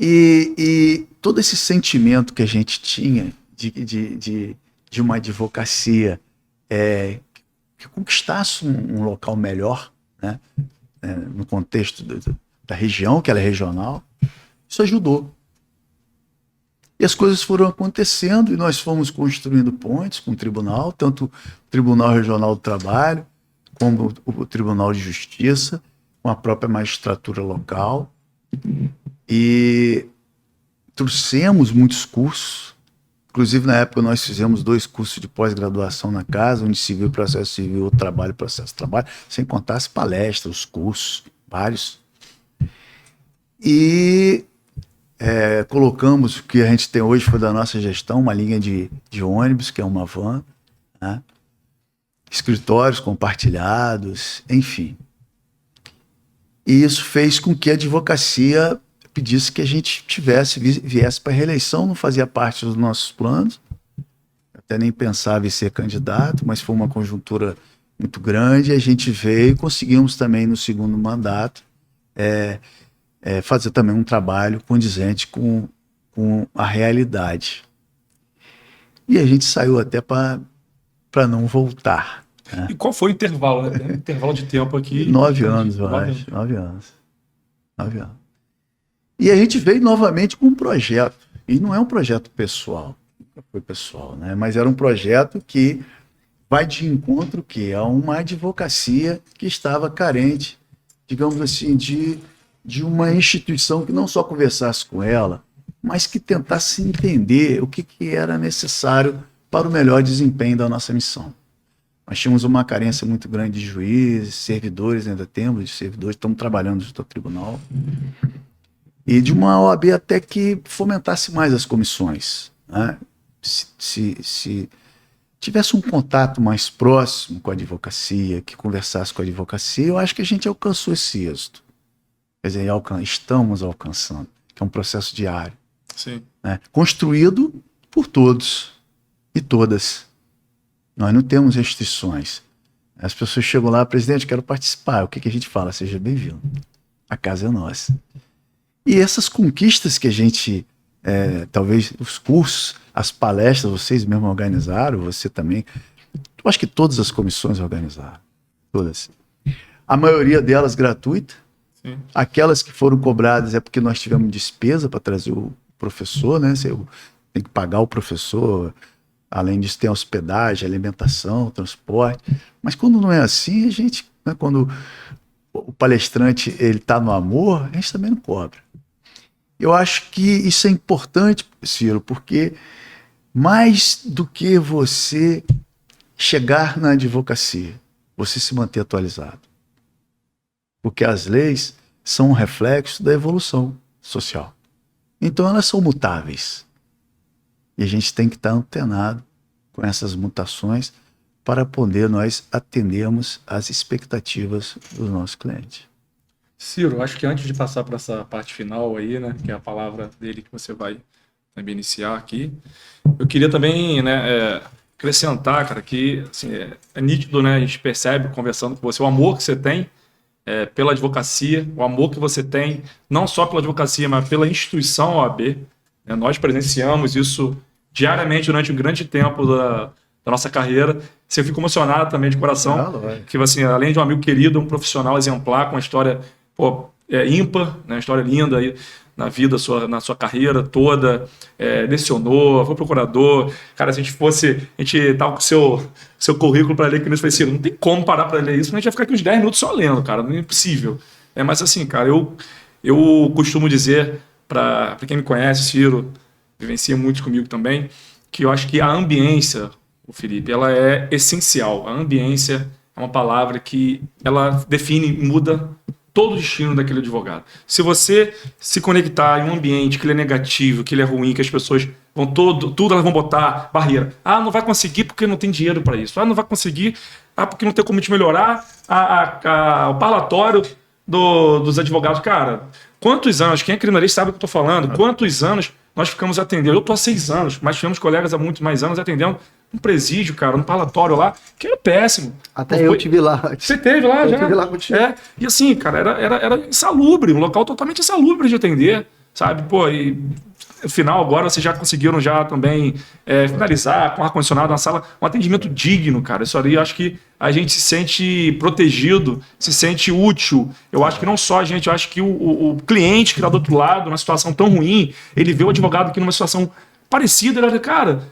E todo esse sentimento que a gente tinha de uma advocacia que conquistasse um local melhor, né, no contexto da região, que ela é regional, isso ajudou. E as coisas foram acontecendo e nós fomos construindo pontes com o tribunal, tanto o Tribunal Regional do Trabalho, como o Tribunal de Justiça, com a própria magistratura local. E trouxemos muitos cursos. Inclusive, na época, nós fizemos 2 cursos de pós-graduação na casa, um de civil, processo civil, outro trabalho, processo trabalho, sem contar as palestras, os cursos, vários. E colocamos o que a gente tem hoje, foi da nossa gestão, uma linha de ônibus, que é uma van, né? Escritórios compartilhados, enfim. E isso fez com que a advocacia pedisse que a gente viesse para a reeleição, não fazia parte dos nossos planos, até nem pensava em ser candidato, mas foi uma conjuntura muito grande, a gente veio e conseguimos também no segundo mandato fazer também um trabalho condizente com a realidade. E a gente saiu até para não voltar, né? E qual foi o intervalo, né? Tem um intervalo de tempo aqui. 9 anos, eu acho. 9 anos. 9 anos. E a gente veio novamente com um projeto. E não é um projeto pessoal. Nunca foi pessoal, né? Mas era um projeto que vai de encontro a uma advocacia que estava carente, digamos assim, de uma instituição que não só conversasse com ela, mas que tentasse entender o que era necessário para o melhor desempenho da nossa missão. Nós tínhamos uma carência muito grande de juízes, servidores, ainda temos de servidores, estamos trabalhando junto ao tribunal. e de uma OAB até que fomentasse mais as comissões, né? Se tivesse um contato mais próximo com a advocacia, que conversasse com a advocacia, eu acho que a gente alcançou esse êxito. Quer dizer, estamos alcançando, que é um processo diário. Sim. Né? Construído por todos e todas. Nós não temos restrições. As pessoas chegam lá, presidente, quero participar. O que a gente fala? Seja bem-vindo. A casa é nossa. E essas conquistas que a gente, talvez os cursos, as palestras, vocês mesmo organizaram, você também. Eu acho que todas as comissões organizaram. Todas. A maioria delas gratuita. Sim. Aquelas que foram cobradas é porque nós tivemos despesa para trazer o professor, né? Você tem que pagar o professor. Além disso, tem hospedagem, alimentação, transporte. Mas quando não é assim, a gente, né, quando o palestrante ele está no amor, a gente também não cobra. Eu acho que isso é importante, Ciro, porque mais do que você chegar na advocacia, você se manter atualizado. Porque as leis são um reflexo da evolução social. Então elas são mutáveis. E a gente tem que estar antenado com essas mutações para poder nós atendermos às expectativas do nosso cliente. Ciro, acho que antes de passar para essa parte final aí, né, que é a palavra dele que você vai também iniciar aqui, eu queria também, né, acrescentar, cara, que assim, é nítido, né, a gente percebe conversando com você o amor que você tem pela advocacia, o amor que você tem não só pela advocacia, mas pela instituição OAB. Né, nós presenciamos isso diariamente durante um grande tempo da nossa carreira. Você fica emocionado também de coração, que assim, além de um amigo querido, um profissional exemplar com uma história ímpar, né, uma história linda aí na vida, na sua carreira toda, lecionou, foi procurador. Cara, se a gente tava com o seu currículo para ler, que eu falei assim, não tem como parar para ler isso, a gente vai ficar aqui uns 10 minutos só lendo, cara, não é impossível. Mas assim, cara, eu costumo dizer, para quem me conhece, Ciro, vivencia muito comigo também, que eu acho que a ambiência, o Felipe, ela é essencial. A ambiência é uma palavra que ela define, muda todo o destino daquele advogado. Se você se conectar em um ambiente que ele é negativo, que ele é ruim, que as pessoas vão tudo elas vão botar barreira. Ah, não vai conseguir porque não tem dinheiro para isso. Ah, não vai conseguir porque não tem como te melhorar. O parlatório dos advogados. Cara, quantos anos, quem é criminalista sabe o que eu estou falando, quantos anos nós ficamos atendendo. Eu estou há 6 anos, mas tivemos colegas há muito mais anos atendendo um presídio, cara, um parlatório lá, que era péssimo. Até eu tive lá. Você teve lá já? Eu tive lá contigo. E assim, cara, era insalubre, um local totalmente insalubre de atender, sabe? Pô, e no final agora vocês já conseguiram já também finalizar com ar-condicionado na sala, um atendimento digno, cara. Isso ali eu acho que a gente se sente protegido, se sente útil. Eu acho que não só a gente, eu acho que o cliente que está do outro lado, numa situação tão ruim, ele vê o advogado aqui numa situação parecida, ele olha, cara,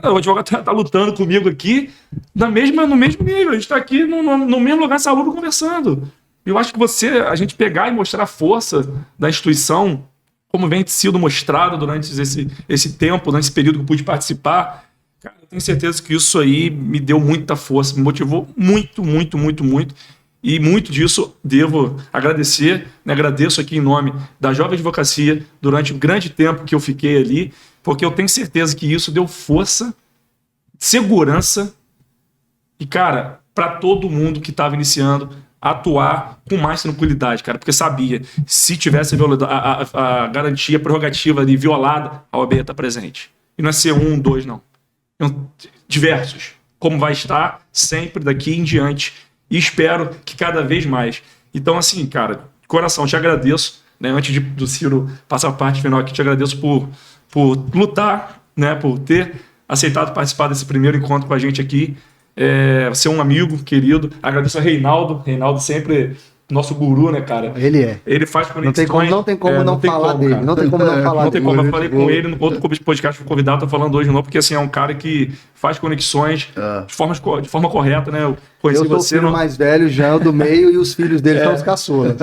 o advogado tá lutando comigo aqui no mesmo nível, a gente está aqui no mesmo lugar salubre conversando. Eu acho que a gente pegar e mostrar a força da instituição, como vem sido mostrado durante esse tempo, nesse período que eu pude participar, cara, eu tenho certeza que isso aí me deu muita força, me motivou muito, muito, muito, muito. E muito disso devo agradecer, né? Agradeço aqui em nome da Jovem Advocacia durante o grande tempo que eu fiquei ali, porque eu tenho certeza que isso deu força, segurança e, cara, para todo mundo que estava iniciando, atuar com mais tranquilidade, cara, porque sabia, se tivesse a garantia, a prerrogativa ali violada, a OAB está presente. E não é ser 1, 2, não. Diversos, como vai estar sempre daqui em diante, e espero que cada vez mais. Então, assim, cara, de coração, te agradeço, né, antes do Ciro passar a parte final aqui, te agradeço por lutar, né, por ter aceitado participar desse primeiro encontro com a gente aqui. Você é um amigo querido. Agradeço a Reinaldo sempre nosso guru, né, cara? Ele é. Ele faz conexões. Não tem como não falar dele. Não tem como não falar Não tem dele. como. Eu falei com ele no outro podcast que fui convidado, tô falando hoje não, porque assim, é um cara que faz conexões de forma correta, né? Eu conheci sou o filho mais velho, Jean, do meio, e os filhos dele são os caçulas.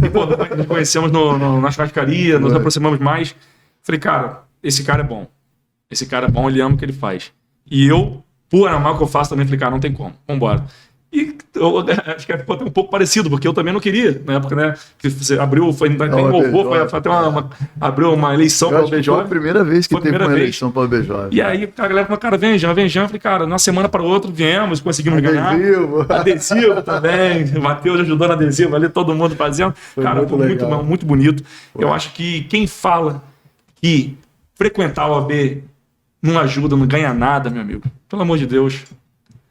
E, pô, nos conhecemos na churrascaria, nos aproximamos mais. Falei, cara, esse cara é bom. Esse cara é bom, ele ama o que ele faz. E eu, por amar o que eu faço, também falei, cara, não tem como. Vambora. E eu acho que é até um pouco parecido, porque eu também não queria, na época, né? Que você abriu, foi em louvor, foi até abriu uma eleição para o OAB Jovem. Foi a primeira vez que teve uma eleição para o OAB Jovem. E aí a galera falou, cara, vem Jean. Eu falei, cara, na semana para outra viemos, conseguimos ganhar. Adesivo também. O Matheus ajudou no adesivo ali, todo mundo fazendo. Foi cara, muito foi legal. muito bonito. Foi. Eu acho que quem fala que frequentar o OAB não ajuda, não ganha nada, meu amigo. Pelo amor de Deus.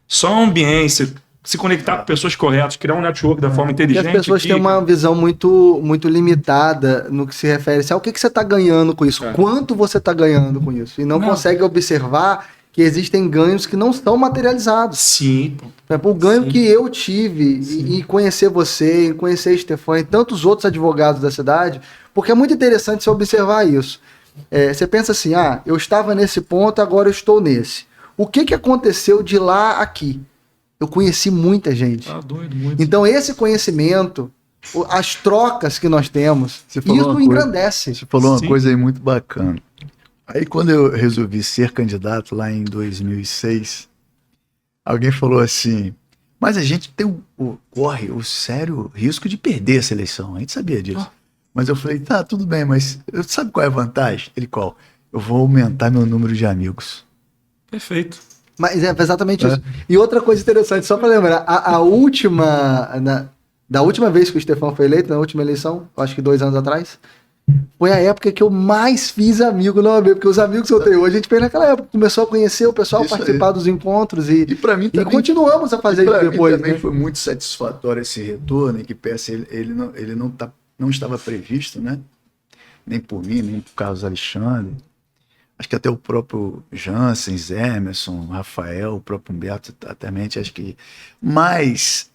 Só a ambiência, se conectar com pessoas corretas, criar um network da forma inteligente. Porque as pessoas têm uma visão muito limitada no que se refere ao que você está ganhando com isso, quanto você está ganhando com isso, e não consegue observar que existem ganhos que não estão materializados. Sim. O ganho que eu tive em conhecer você, em conhecer a Stefan e tantos outros advogados da cidade, porque é muito interessante você observar isso. Você pensa assim, eu estava nesse ponto, agora eu estou nesse. O que aconteceu de lá a aqui? Eu conheci muita gente. Doido, muito. Então esse conhecimento, as trocas que nós temos, isso engrandece. Você falou uma coisa aí muito bacana. Aí quando eu resolvi ser candidato lá em 2006, alguém falou assim, mas a gente corre o sério risco de perder essa eleição. A gente sabia disso. Mas eu falei, tá, tudo bem, mas sabe qual é a vantagem? Ele, qual? Eu vou aumentar meu número de amigos. Perfeito. Mas é exatamente isso. E outra coisa interessante, só para lembrar, da última vez que o Stefan foi eleito, na última eleição, acho que 2 anos atrás, foi a época que eu mais fiz amigo no OAB, porque os amigos que eu tenho hoje, a gente fez naquela época, começou a conhecer o pessoal, isso participar dos encontros e para mim também, continuamos a fazer isso depois. Mim também foi muito satisfatório esse retorno, que peça ele não estava previsto, né? Nem por mim, nem por Carlos Alexandre. Acho que até o próprio Jansen, Emerson, Rafael, o próprio Humberto, também, acho que... Mas,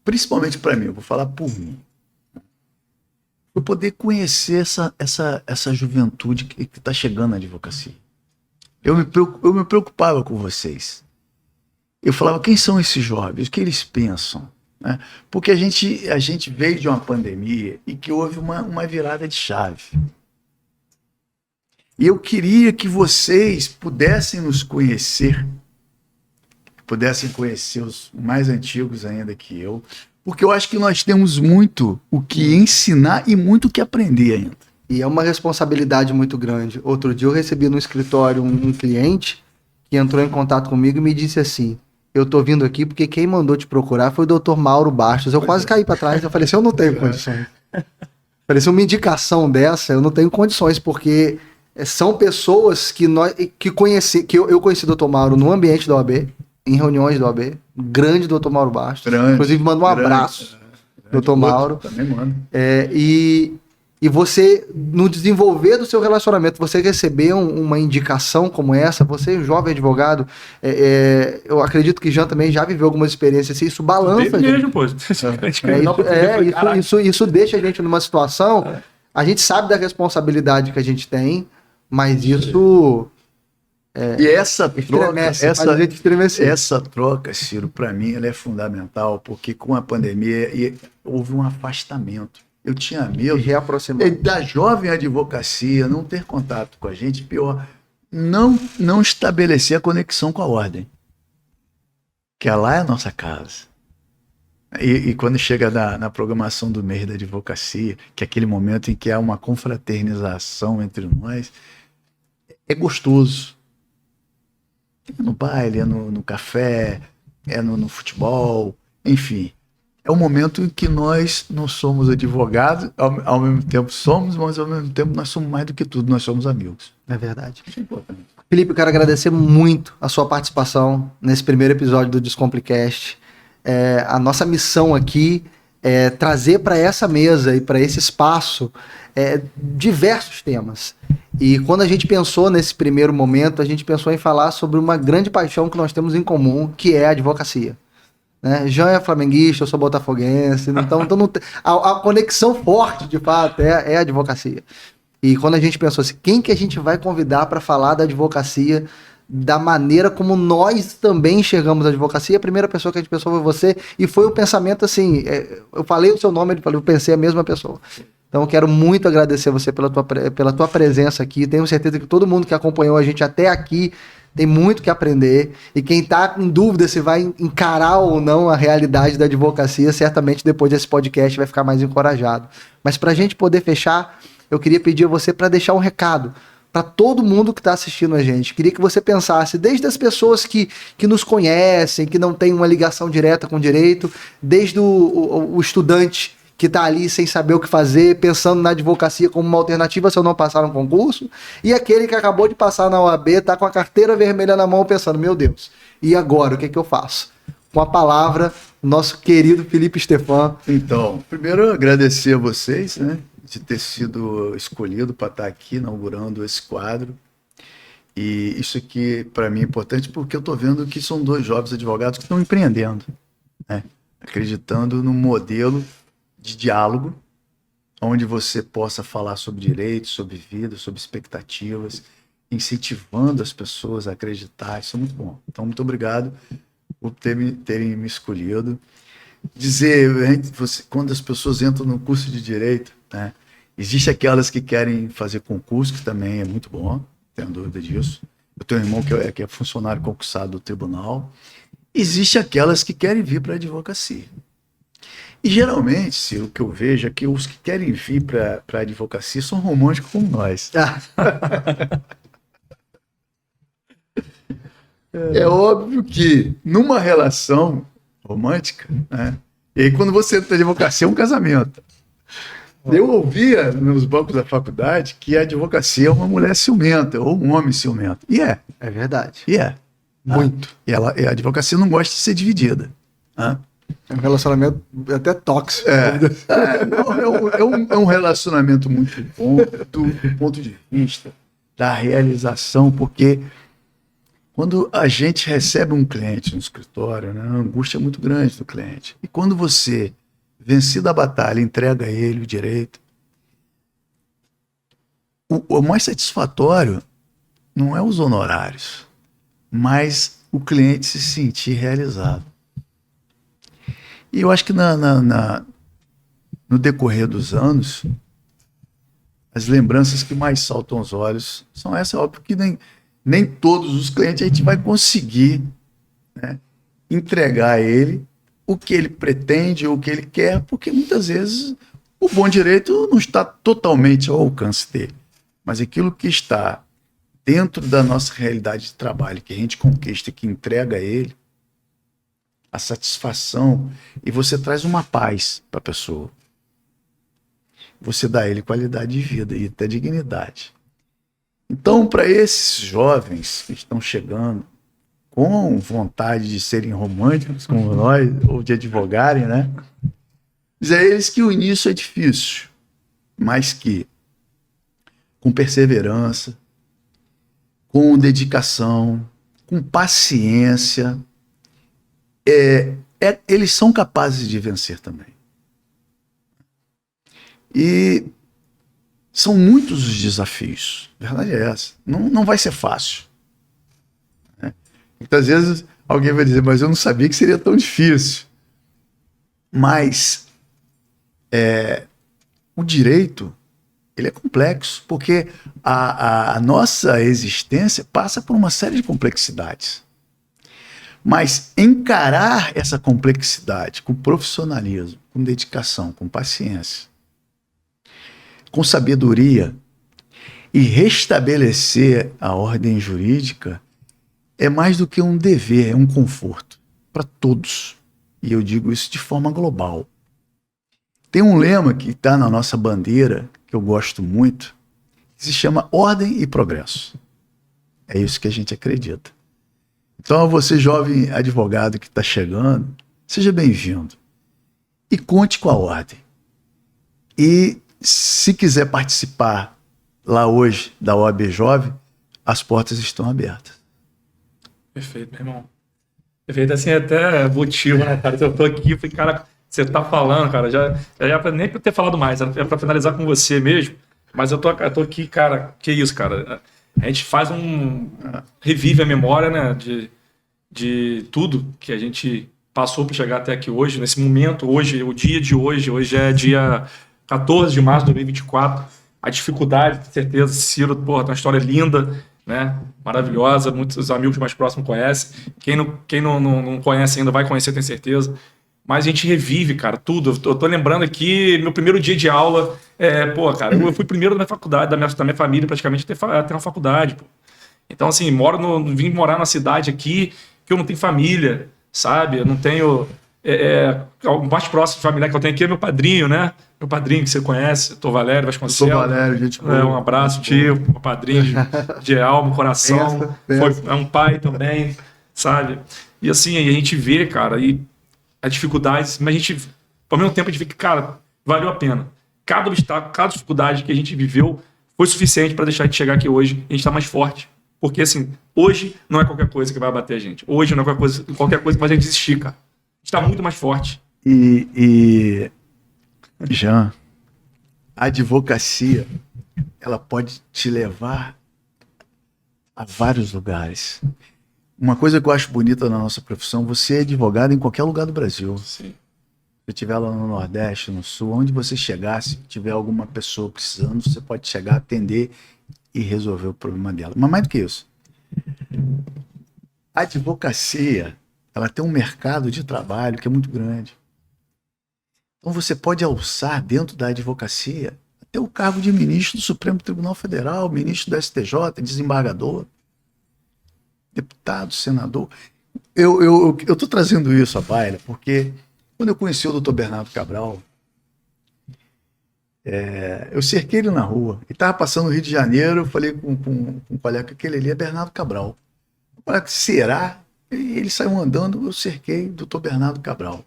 principalmente para mim, eu vou falar por mim, eu poder conhecer essa juventude que está chegando na advocacia. Eu me preocupava com vocês. Eu falava, quem são esses jovens? O que eles pensam? Né? Porque a gente veio de uma pandemia e que houve uma virada de chave. E eu queria que vocês pudessem nos conhecer, pudessem conhecer os mais antigos ainda que eu, porque eu acho que nós temos muito o que ensinar e muito o que aprender ainda. E é uma responsabilidade muito grande. Outro dia eu recebi no escritório um cliente que entrou em contato comigo e me disse assim, eu tô vindo aqui porque quem mandou te procurar foi o Dr. Mauro Bastos. Eu quase caí para trás, eu falei assim, eu não tenho condições. Falei assim, uma indicação dessa, eu não tenho condições, porque... são pessoas que eu conheci o Dr. Mauro no ambiente da OAB, em reuniões da OAB, grande Dr. Mauro Bastos. Inclusive, manda um abraço, Dr. Mauro. Também manda. E você, no desenvolver do seu relacionamento, você receber uma indicação como essa, você, jovem advogado, eu acredito que Jean também já viveu algumas experiências assim, isso balança. Isso deixa a gente numa situação, a gente sabe da responsabilidade que a gente tem, mas isso... e essa troca, Ciro, para mim, ela é fundamental, porque com a pandemia houve um afastamento. Eu tinha medo da jovem advocacia não ter contato com a gente, pior, não estabelecer a conexão com a ordem, que lá é a nossa casa. E quando chega na programação do mês da advocacia, que é aquele momento em que há uma confraternização entre nós, é gostoso. É no baile, é no café, é no futebol, enfim. É um momento em que nós não somos advogados, ao mesmo tempo somos, mas ao mesmo tempo nós somos mais do que tudo, nós somos amigos. É verdade. Isso é importante. Felipe, eu quero agradecer muito a sua participação nesse primeiro episódio do Descomplicast. A nossa missão aqui é trazer para essa mesa e para esse espaço diversos temas. E quando a gente pensou nesse primeiro momento, a gente pensou em falar sobre uma grande paixão que nós temos em comum, que é a advocacia. Né? Jean é flamenguista, eu sou botafoguense, então não tem, a conexão forte, de fato, é a advocacia. E quando a gente pensou assim, quem que a gente vai convidar para falar da advocacia da maneira como nós também enxergamos a advocacia, a primeira pessoa que a gente pensou foi você, e foi um pensamento assim, eu falei o seu nome, ele falou, eu pensei a mesma pessoa. Então eu quero muito agradecer você pela tua presença aqui, tenho certeza que todo mundo que acompanhou a gente até aqui tem muito que aprender, e quem está com dúvida se vai encarar ou não a realidade da advocacia, certamente depois desse podcast vai ficar mais encorajado. Mas para a gente poder fechar, eu queria pedir a você para deixar um recado para todo mundo que está assistindo a gente. Queria que você pensasse, desde as pessoas que nos conhecem, que não tem uma ligação direta com o direito, desde o estudante que está ali sem saber o que fazer, pensando na advocacia como uma alternativa se eu não passar no concurso, e aquele que acabou de passar na OAB, está com a carteira vermelha na mão pensando, meu Deus, e agora, o que eu faço? Com a palavra, o nosso querido Felipe Stefan. Então, primeiro agradecer a vocês, né, de ter sido escolhido para estar aqui inaugurando esse quadro. E isso aqui, para mim, é importante porque eu estou vendo que são 2 jovens advogados que estão empreendendo, né, acreditando no modelo de diálogo, onde você possa falar sobre direitos, sobre vida, sobre expectativas, incentivando as pessoas a acreditar. Isso é muito bom. Então, muito obrigado por terem me escolhido. Dizer, quando as pessoas entram no curso de direito, né, existe aquelas que querem fazer concurso, que também é muito bom, não tenho dúvida disso. Eu tenho um irmão que é funcionário concursado do tribunal. Existe aquelas que querem vir para a advocacia. E geralmente, Ciro, o que eu vejo é que os que querem vir para a advocacia são românticos como nós. É óbvio que numa relação romântica, né, e aí quando você entra na advocacia é um casamento. Eu ouvia nos bancos da faculdade que a advocacia é uma mulher ciumenta ou um homem ciumento. E é. É verdade. E é. Muito. E a advocacia não gosta de ser dividida. Né? É um relacionamento até tóxico. É um relacionamento muito bom do ponto de vista da realização, porque quando a gente recebe um cliente no escritório, né, a angústia é muito grande do cliente. E quando você, vencido a batalha, entrega a ele o direito, o mais satisfatório não é os honorários, mas o cliente se sentir realizado. E eu acho que no decorrer dos anos, as lembranças que mais saltam aos olhos são essas. Óbvio que nem todos os clientes a gente vai conseguir, né, entregar a ele o que ele pretende ou o que ele quer, porque muitas vezes o bom direito não está totalmente ao alcance dele. Mas aquilo que está dentro da nossa realidade de trabalho, que a gente conquista, que entrega a ele, a satisfação, e você traz uma paz para a pessoa. Você dá a ele qualidade de vida e até dignidade. Então, para esses jovens que estão chegando com vontade de serem românticos como nós, ou de advogarem, né? Dizer a eles que o início é difícil, mas que com perseverança, com dedicação, com paciência, eles são capazes de vencer também. E são muitos os desafios. A verdade é essa. Não vai ser fácil. Né? Muitas vezes alguém vai dizer, mas eu não sabia que seria tão difícil. Mas o direito, ele é complexo, porque a nossa existência passa por uma série de complexidades. Mas encarar essa complexidade com profissionalismo, com dedicação, com paciência, com sabedoria e restabelecer a ordem jurídica é mais do que um dever, é um conforto para todos. E eu digo isso de forma global. Tem um lema que está na nossa bandeira, que eu gosto muito, que se chama Ordem e Progresso. É isso que a gente acredita. Então, você jovem advogado que está chegando, seja bem-vindo. E conte com a ordem. E se quiser participar lá hoje da OAB Jovem, as portas estão abertas. Perfeito, meu irmão. Perfeito, assim, até motivo, né, cara? Eu tô aqui, falei, cara, você tá falando, cara, já nem pra ter falado mais, é pra finalizar com você mesmo, mas eu tô aqui, cara, que isso, cara? A gente faz revive a memória, né, de tudo que a gente passou para chegar até aqui hoje, nesse momento, hoje, o dia de hoje é dia 14 de março de 2024, a dificuldade, com certeza, Ciro, porra, tem uma história linda, né? Maravilhosa, muitos amigos mais próximos conhecem. Quem não conhece ainda vai conhecer, tenho certeza. Mas a gente revive, cara, tudo. Eu tô lembrando aqui, meu primeiro dia de aula, cara, eu fui primeiro da minha faculdade, da minha família, praticamente, até uma faculdade, pô. Então, assim, vim morar na cidade aqui, que eu não tenho família, sabe? Eu não tenho... o mais próximo de familiar que eu tenho aqui é meu padrinho, né? Meu padrinho que você conhece, doutor Valério Vasconcelos. Doutor Valério, gente boa. Um abraço, tio, meu padrinho de alma, coração. É um pai também, sabe? E assim, a gente vê, cara, e as dificuldades, mas a gente, ao mesmo tempo, a gente vê que, cara, valeu a pena. Cada obstáculo, cada dificuldade que a gente viveu foi suficiente para deixar a gente chegar aqui hoje e a gente tá mais forte. Porque, assim, hoje não é qualquer coisa que vai bater a gente. Hoje não é qualquer coisa que faz a gente desistir, cara. A gente tá muito mais forte. Jean, a advocacia, ela pode te levar a vários lugares. Uma coisa que eu acho bonita na nossa profissão, você é advogado em qualquer lugar do Brasil. Sim. Se estiver lá no Nordeste, no Sul, onde você chegar, se tiver alguma pessoa precisando, você pode chegar, atender e resolver o problema dela. Mas mais do que isso, a advocacia, ela tem um mercado de trabalho que é muito grande. Então você pode alçar dentro da advocacia até o cargo de ministro do Supremo Tribunal Federal, ministro do STJ, desembargador, deputado, senador. Eu estou trazendo isso à baila porque quando eu conheci o doutor Bernardo Cabral, eu cerquei ele na rua. Ele estava passando no Rio de Janeiro, eu falei com um colega que aquele ali é Bernardo Cabral. Eu falei, será? E ele saiu andando, eu cerquei o doutor Bernardo Cabral.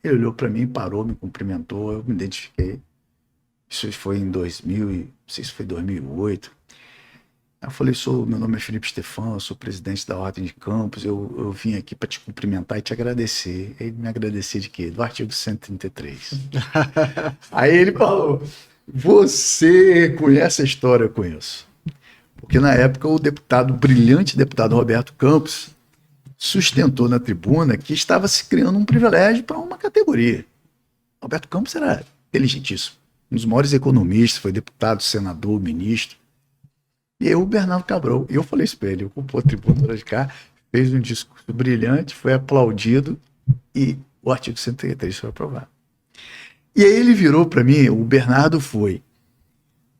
Ele olhou para mim, parou, me cumprimentou, eu me identifiquei. Isso foi em 2000, não sei se foi 2008. Eu falei, meu nome é Felipe Stefan, eu sou presidente da Ordem de Campos, eu vim aqui para te cumprimentar e te agradecer. Ele me agradecer de quê? Do artigo 133. Aí ele falou, você conhece a história? Eu conheço. Porque na época o brilhante deputado Roberto Campos sustentou na tribuna que estava se criando um privilégio para uma categoria. Roberto Campos era inteligentíssimo, um dos maiores economistas, foi deputado, senador, ministro. E aí o Bernardo Cabral, e eu falei isso para ele, ocupou a tribuna de cá, fez um discurso brilhante, foi aplaudido e o artigo 133 foi aprovado. E aí ele virou para mim, o Bernardo foi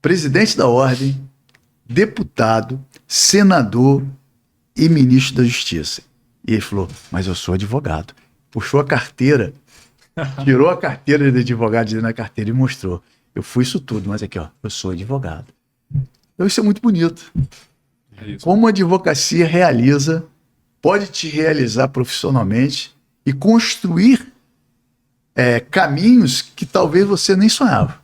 presidente da Ordem, deputado, senador e ministro da Justiça. E ele falou, mas eu sou advogado. Puxou a carteira, tirou a carteira de advogado de dentro da carteira e mostrou. Eu fui isso tudo, mas aqui, ó, eu sou advogado. Então isso é muito bonito. Como a advocacia pode te realizar profissionalmente e construir caminhos que talvez você nem sonhava.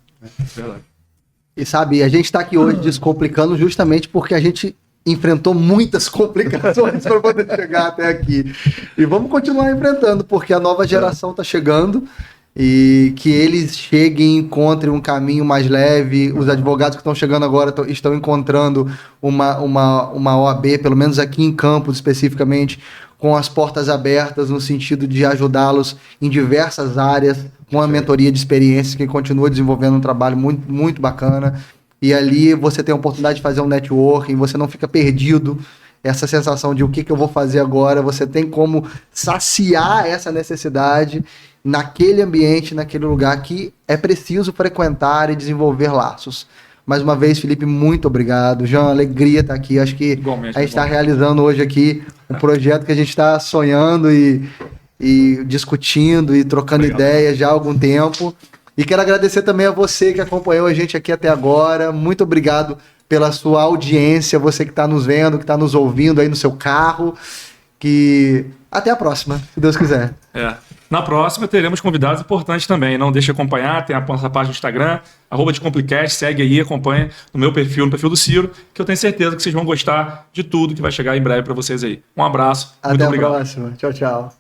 E sabe, a gente está aqui hoje descomplicando justamente porque a gente enfrentou muitas complicações para poder chegar até aqui. E vamos continuar enfrentando, porque a nova geração está chegando e que eles cheguem e encontrem um caminho mais leve. Os advogados que estão chegando agora estão encontrando uma OAB, pelo menos aqui em Campos especificamente, com as portas abertas no sentido de ajudá-los em diversas áreas, com a mentoria de experiências, que continua desenvolvendo um trabalho muito, muito bacana. E ali você tem a oportunidade de fazer um networking, você não fica perdido, essa sensação de o que eu vou fazer agora, você tem como saciar essa necessidade naquele ambiente, naquele lugar que é preciso frequentar e desenvolver laços. Mais uma vez, Felipe, muito obrigado. Jean, alegria estar aqui. Acho que a gente está realizando hoje aqui um projeto que a gente está sonhando e discutindo e trocando ideias já há algum tempo. E quero agradecer também a você que acompanhou a gente aqui até agora. Muito obrigado pela sua audiência, você que está nos vendo, que está nos ouvindo aí no seu carro. Até a próxima, se Deus quiser. Na próxima teremos convidados importantes também. Não deixe de acompanhar, tem a nossa página no Instagram, @descomplicast, segue aí, acompanha no meu perfil, no perfil do Ciro, que eu tenho certeza que vocês vão gostar de tudo que vai chegar em breve para vocês aí. Um abraço, muito obrigado. Até a próxima. Tchau, tchau.